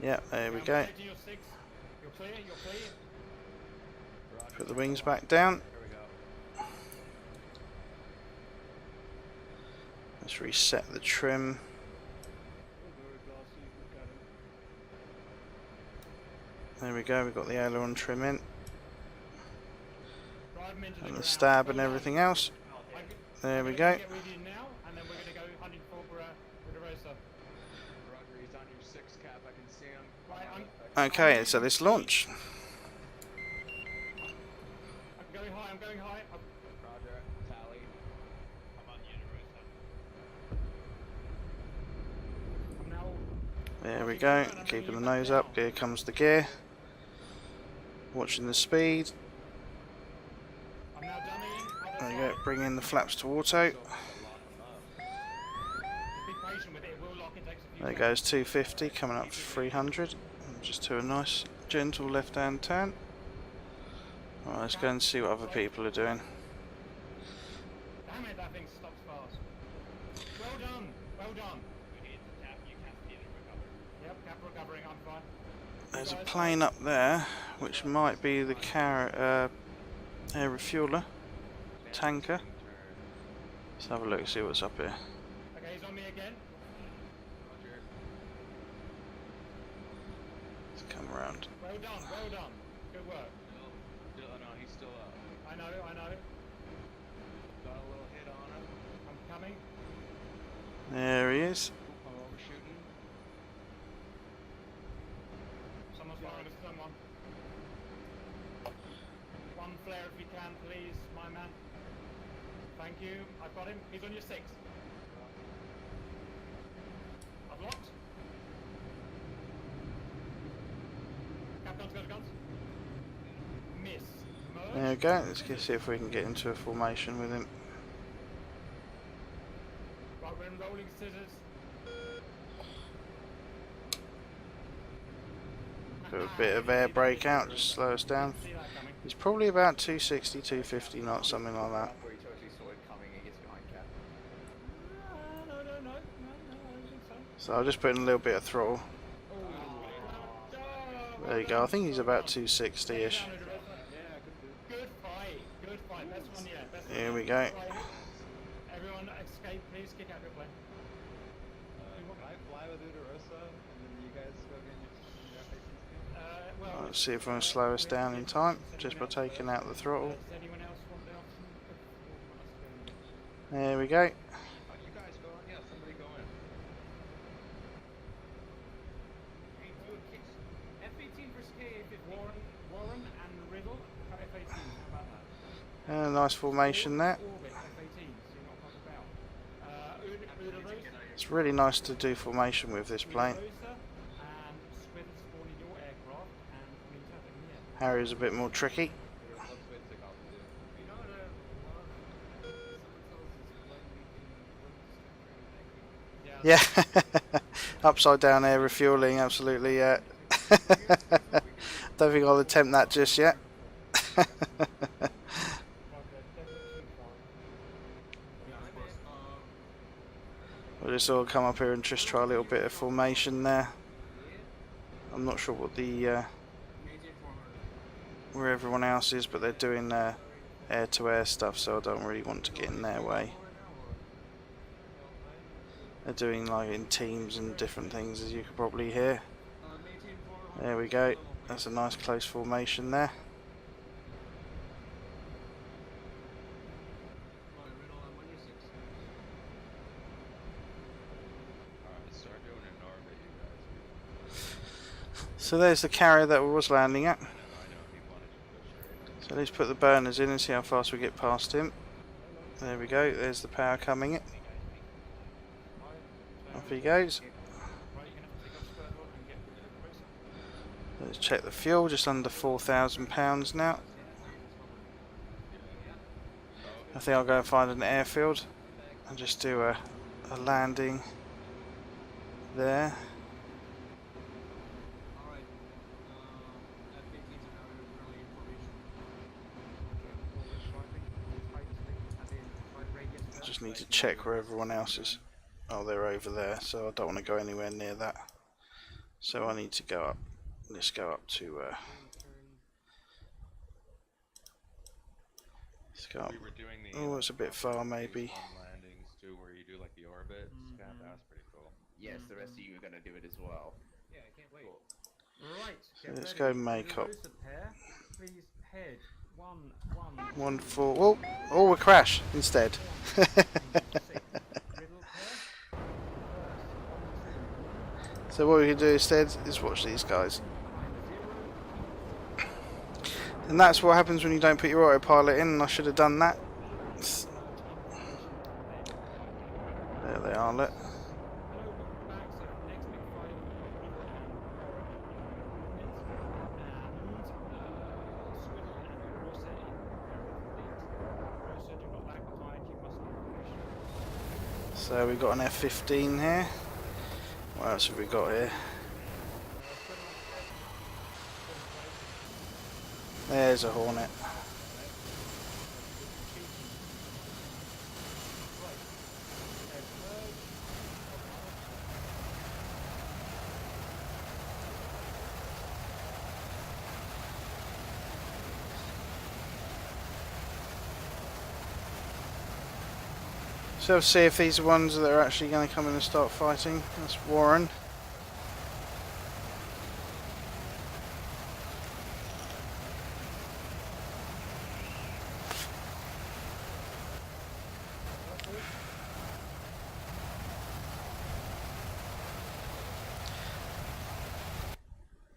Yeah, there we go. Put the wings back down. Let's reset the trim. There we go, we've got the aileron trim in. And the stab and everything else. There we go. Okay, so let's launch. I'm going high. Roger, tally. I'm on Universal. There we go, keeping the nose up. Here comes the gear. Watching the speed. There you go, bring in the flaps to auto. There goes 250, coming up to 300. Just to a nice, gentle left-hand turn. Right, let's go and see what other people are doing. Damn it, that thing stops fast. Well done, well done. Yep, cap recovering, I'm fine. There's a plane up there, which might be the air refueler tanker. Let's have a look, see what's up here. Okay, he's on me again. Let's come around. Well done, well done. Good work. No, he's still up. I know. Got a little hit on him. I'm coming. There he is. I'm overshooting. Someone's firing at someone. One flare if you can, please, my man. Thank you. I've got him. He's on your 6. I've locked. Guns. Miss. Merge. There we go. Let's see if we can get into a formation with him. Right, we're in rolling scissors. Do a bit of air brake out, just slow us down. He's probably about 260, 250 knots, something like that. Where he totally saw it coming and gets behind cap. No, I don't think so. So I'll just put in a little bit of throttle. There you go. I think he's about 260-ish. Good fight. Best one yet. Here we go. Everyone escape, please. Kick out your plane. Can I fly with Udarosa and then you guys go get your Let's see if we can slow us down in time, just by taking out the throttle. Does anyone else want the option? There we go. you guys go in? Yeah, somebody go in. F18 versus K850. Warren and Riddle. F18. How about that? A nice formation there. Orbit F18. See what I'm talking about. It's really nice to do formation with this plane. Harry's a bit more tricky. Yeah, upside down air refueling, absolutely. Yeah. Don't think I'll attempt that just yet. We'll just all come up here and just try a little bit of formation there. I'm not sure what the where everyone else is, but they're doing air-to-air stuff, so I don't really want to get in their way. They're doing like in teams and different things, as you can probably hear. There we go. That's a nice close formation there. So there's the carrier that we was landing at. So let's put the burners in and see how fast we get past him. There we go, there's the power coming in. Off he goes. Let's check the fuel, just under £4,000 now. I think I'll go and find an airfield and just do a landing there. I just need to check where everyone else is. Oh, they're over there, so I don't want to go anywhere near that. So I need to go up. Let's go up to let's go up. Oh, it's a bit far maybe. Landings too, where you do like the orbit. That was pretty cool. Yes, the rest of you are going to do it as well. Yeah, I can't wait. Right, So let's go make up. Please head 1-4. Oh, we crash instead. So what we can do instead is watch these guys. And that's what happens when you don't put your autopilot in, and I should have done that. There they are, look. So we've got an F-15 here. What else have we got here? There's a Hornet. So we'll see if these are ones that are actually going to come in and start fighting. That's Warren.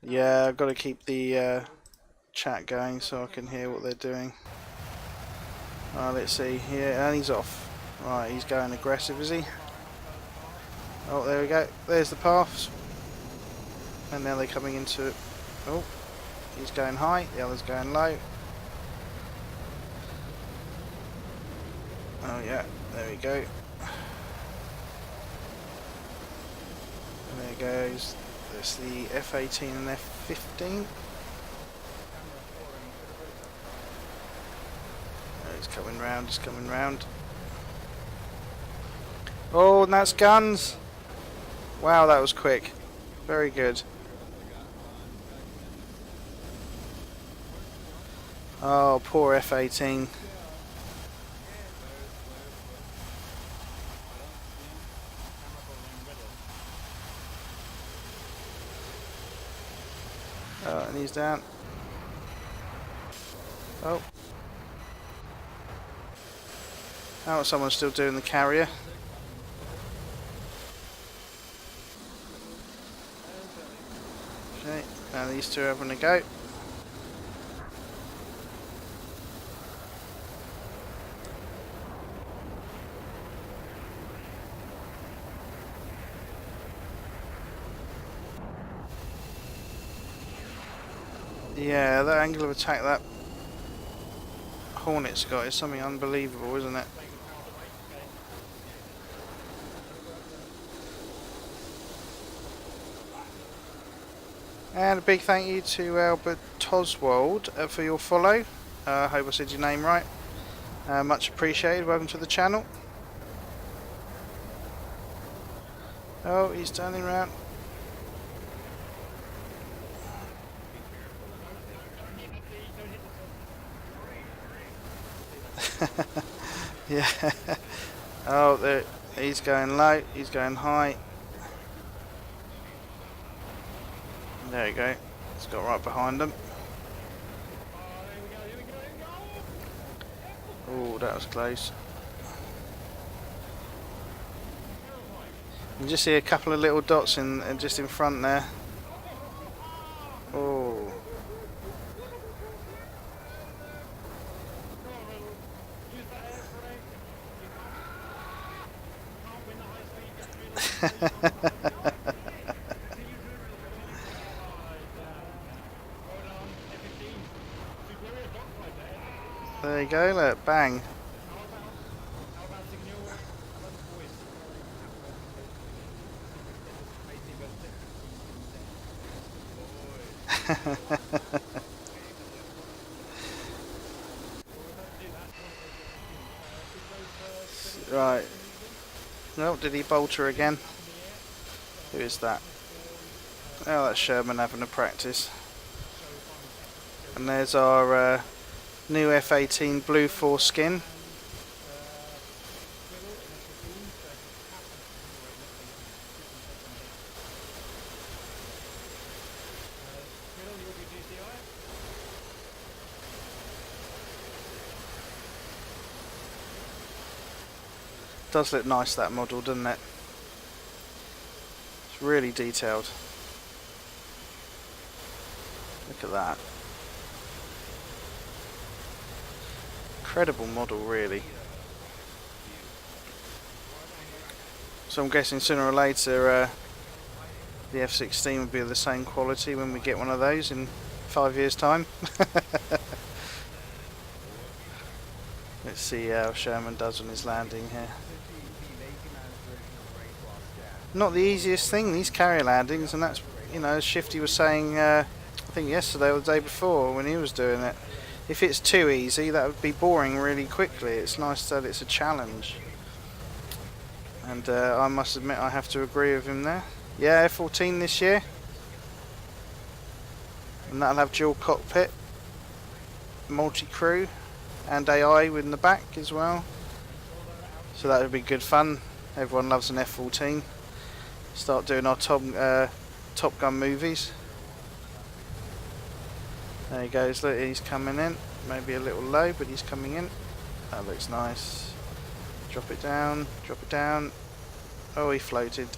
Yeah, I've got to keep the chat going so I can hear what they're doing. Let's see. Yeah, and he's off. Right, he's going aggressive, is he? Oh, there we go. There's the paths. And now they're coming into it. Oh, he's going high. The other's going low. Oh yeah, there we go. There goes. There's the F18 and F15. Oh, he's coming round, he's coming round. Oh, and that's guns! Wow, that was quick. Very good. Oh, poor F18. Oh, and he's down. Oh. Oh, someone's still doing the carrier. Okay, now these two are having a go. Yeah, that angle of attack that Hornet's got is something unbelievable, isn't it? And a big thank you to Albert Toswald for your follow. I hope I said your name right. Much appreciated. Welcome to the channel. Oh, he's turning around. Yeah. Oh, there. He's going low. He's going high. There you go. It's got right behind him. Oh, that was close. You just see a couple of little dots in just in front there. Oh. There you go, look, bang. Right. No, did he bolter again? Who is that? Oh, that's Sherman having a practice. And there's our new F18 Blue 4 skin. Does look nice, that model, doesn't it? It's really detailed. Look at that. Incredible model, really. So I'm guessing sooner or later the F16 will be of the same quality when we get one of those in 5 years' time. Let's see how Sherman does on his landing here. Not the easiest thing, these carrier landings, and that's, you know, as Shifty was saying, I think yesterday or the day before when he was doing it. If it's too easy, that would be boring really quickly. It's nice that it's a challenge. And I must admit I have to agree with him there. Yeah, F14 this year. And that'll have dual cockpit, multi-crew, and AI in the back as well. So that would be good fun. Everyone loves an F14. Start doing our Top Gun movies. There he goes, look, he's coming in. Maybe a little low, but he's coming in. That looks nice. Drop it down, drop it down. Oh, he floated.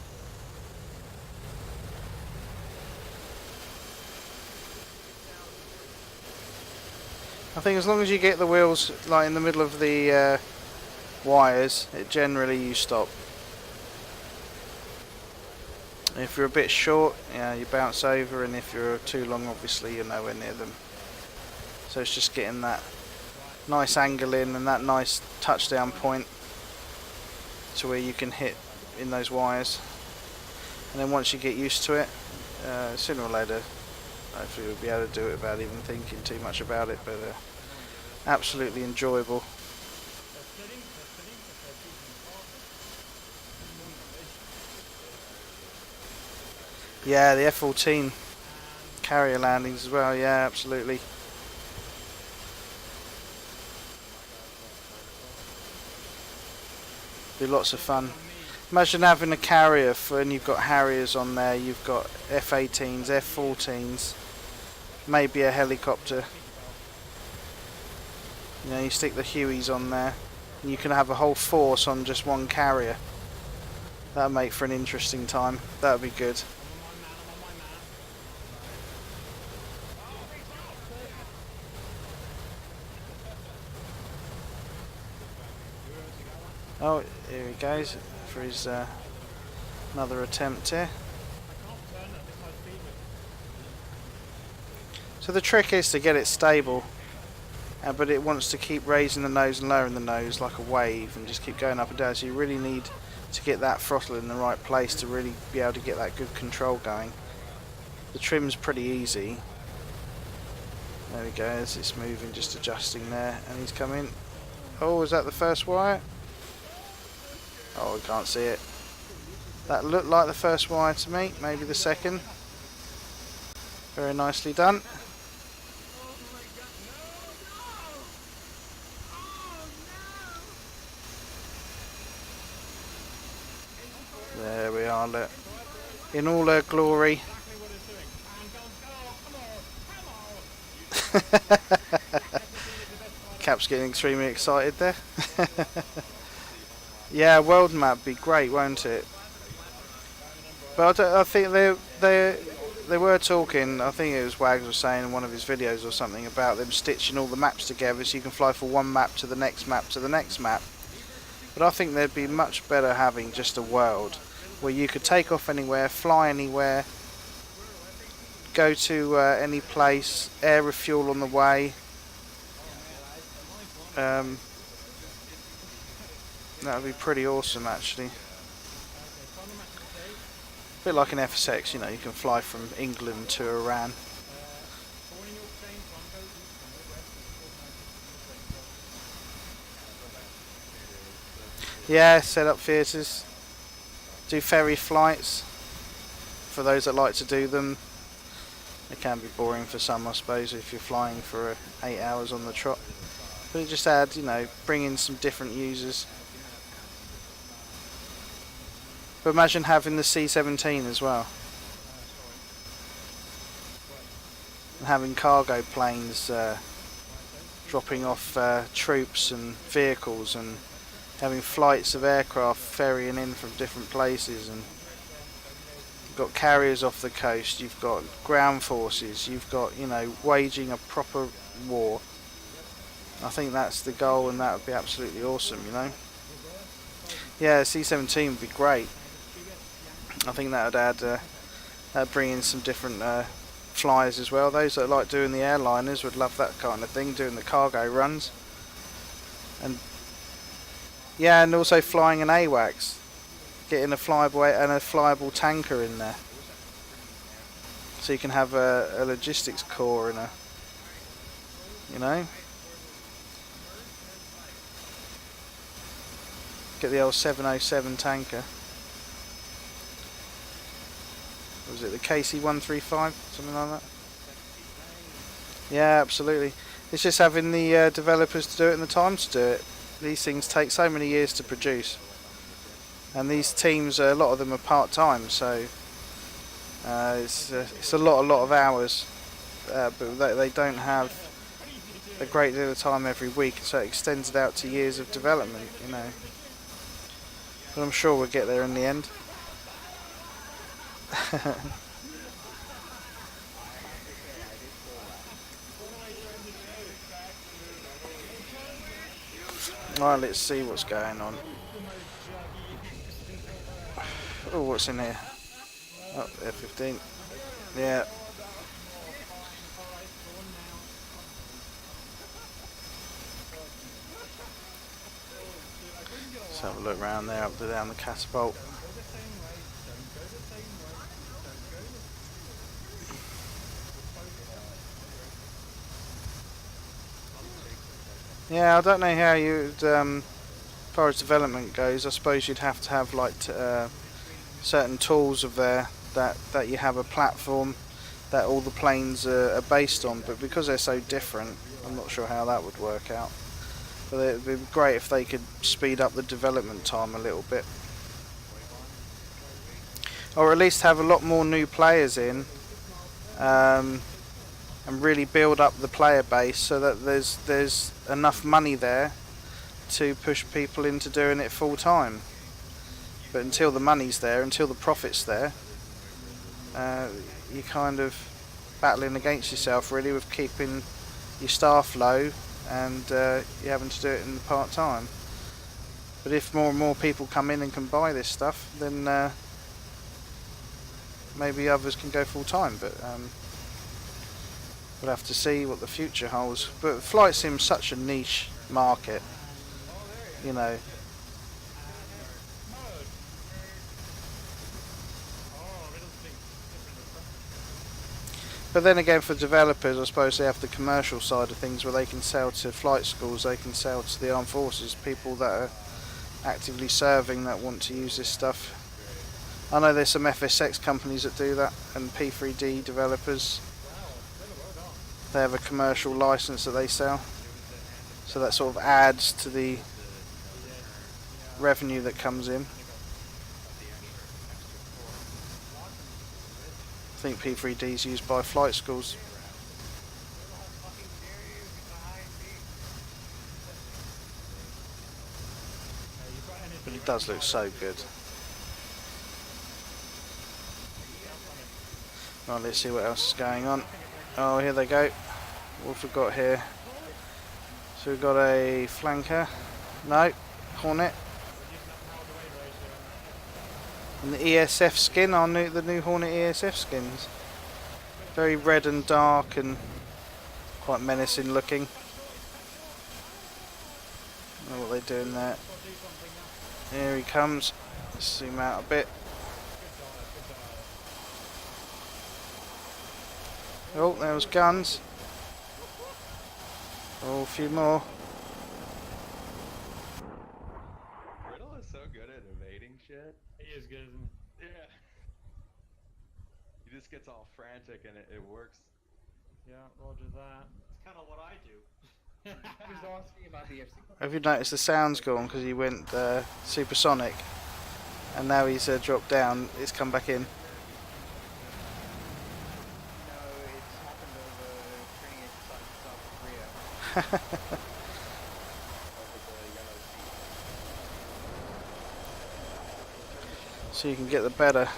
I think as long as you get the wheels like in the middle of the wires, it generally you stop. If you're a bit short, yeah, you bounce over, and if you're too long, obviously you're nowhere near them. So it's just getting that nice angle in and that nice touchdown point to where you can hit in those wires. And then once you get used to it, sooner or later, hopefully you'll be able to do it without even thinking too much about it. But absolutely enjoyable. Yeah, the F14 carrier landings as well, yeah, absolutely. Be lots of fun. Imagine having a carrier when you've got Harriers on there, you've got F18s, F14s, maybe a helicopter. You know, you stick the Hueys on there, and you can have a whole force on just one carrier. That'll make for an interesting time. That'll be good. Oh, here he goes for his another attempt here. So the trick is to get it stable, but it wants to keep raising the nose and lowering the nose like a wave and just keep going up and down. So you really need to get that throttle in the right place to really be able to get that good control going. The trim's pretty easy. There we go, as it's moving, just adjusting there, and he's coming. Oh, is that the first wire? Oh, I can't see it. That looked like the first wire to me, maybe the second. Very nicely done. in all her glory. Cap's getting extremely excited there. Yeah, world map would be great, won't it? But I think they were talking. I think it was Wags was saying in one of his videos or something about them stitching all the maps together so you can fly from one map to the next map to the next map. But I think they'd be much better having just a world where you could take off anywhere, fly anywhere, go to any place, air refuel on the way. That would be pretty awesome, actually. A bit like an FSX, you know, you can fly from England to Iran. Yeah, set up theatres. Do ferry flights for those that like to do them. It can be boring for some, I suppose, if you're flying for 8 hours on the trot. But it just add, you know, bring in some different users. But imagine having the C-17 as well. And having cargo planes dropping off troops and vehicles, and having flights of aircraft ferrying in from different places, and you've got carriers off the coast, you've got ground forces, you've got, you know, waging a proper war. I think that's the goal, and that would be absolutely awesome, you know. Yeah, C-17 would be great. I think that would add, bring in some different flyers as well. Those that like doing the airliners would love that kind of thing, doing the cargo runs. And yeah, and also flying an AWACS, getting a flyable tanker in there, so you can have a logistics core and a, you know, get the old 707 tanker. Was it the KC-135, something like that? Yeah, absolutely. It's just having the developers to do it and the time to do it. These things take so many years to produce, and these teams, a lot of them are part-time, so it's a lot of hours, but they don't have a great deal of time every week, so it extends it out to years of development, you know. But I'm sure we'll get there in the end. Right, let's see what's going on. Oh, what's in here? Oh, F-15. Yeah. Let's have a look around there, up to down the catapult. Yeah, I don't know how you'd, as far as development goes, I suppose you'd have to have like certain tools of there that you have a platform that all the planes are based on, but because they're so different, I'm not sure how that would work out. But it would be great if they could speed up the development time a little bit. Or at least have a lot more new players in, and really build up the player base so that there's enough money there to push people into doing it full time. But until the money's there, until the profit's there, you're kind of battling against yourself really with keeping your staff low, and you're having to do it in the part time. But if more and more people come in and can buy this stuff, then maybe others can go full time. But we'll have to see what the future holds. But flight sim's such a niche market, you know. But then again, for developers, I suppose they have the commercial side of things where they can sell to flight schools, they can sell to the armed forces, people that are actively serving that want to use this stuff. I know there's some FSX companies that do that, and P3D developers. They have a commercial license that they sell, so that sort of adds to the revenue that comes in. think P3D is used by flight schools. But it does look so good. Right, let's see what else is going on. Oh, here they go. What have we got here? So we've got a flanker. No, Hornet. And the ESF skin, the new Hornet ESF skins. Very red and dark and quite menacing looking. I don't know what they're doing there. Here he comes. Let's zoom out a bit. Oh, there was guns. Oh, a few more. Riddle is so good at evading shit. He is good, isn't he? Yeah. He just gets all frantic and it works. Yeah, roger that. It's kind of what I do. I was asking about the FC. Have you noticed the sound's gone because he went supersonic, and now he's dropped down. It's come back in. No, it's happened over training exercise in South Korea. So you can get the better.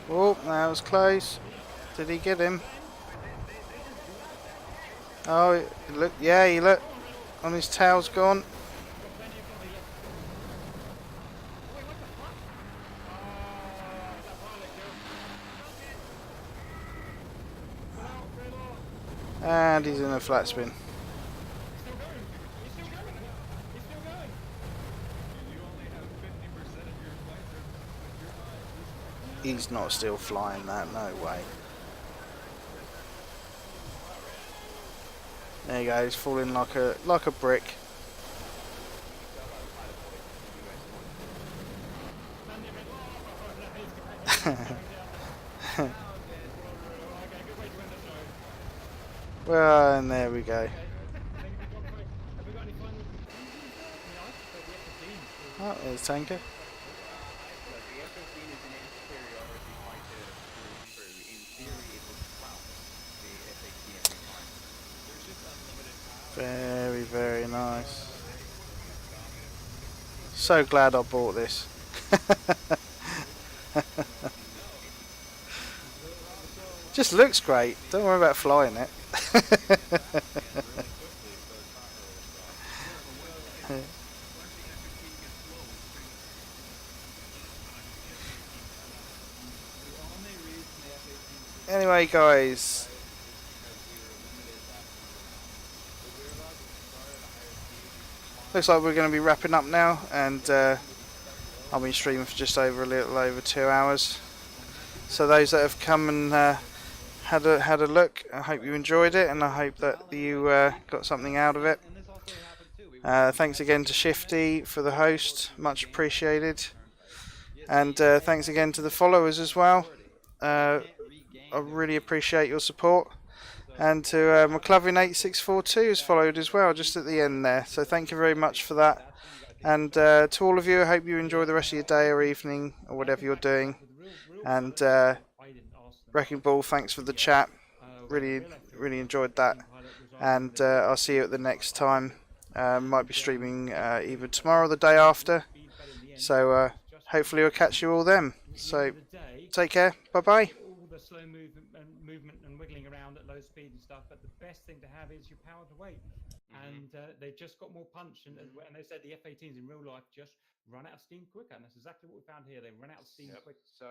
Oh, that was close. Did he get him? Oh, look! Yeah, he look. On his tail's gone. And he's in a flat spin. He's not still flying that, no way. There you go, he's falling like a brick. Well, and there we go. Oh, there's Tanker. Very, very nice. So glad I bought this. Just looks great. Don't worry about flying it. Anyway, guys. Looks like we're going to be wrapping up now, and I'll be streaming for just over a little over 2 hours. So those that have come and had a look, I hope you enjoyed it, and I hope that you got something out of it. Thanks again to Shifty for the host, much appreciated, and thanks again to the followers as well. I really appreciate your support. And to McLovin8642 has followed as well, just at the end there. So thank you very much for that. And to all of you, I hope you enjoy the rest of your day or evening or whatever you're doing. And Wrecking Ball, thanks for the chat. Really enjoyed that. And I'll see you at the next time. Might be streaming either tomorrow or the day after. So hopefully we'll catch you all then. So take care. Bye-bye. The slow movement and wiggling around at low speed and stuff, but the best thing to have is your power to weight. And they've just got more punch, and they said the F18s in real life just run out of steam quicker, and that's exactly what we found here. They run out of steam quick. So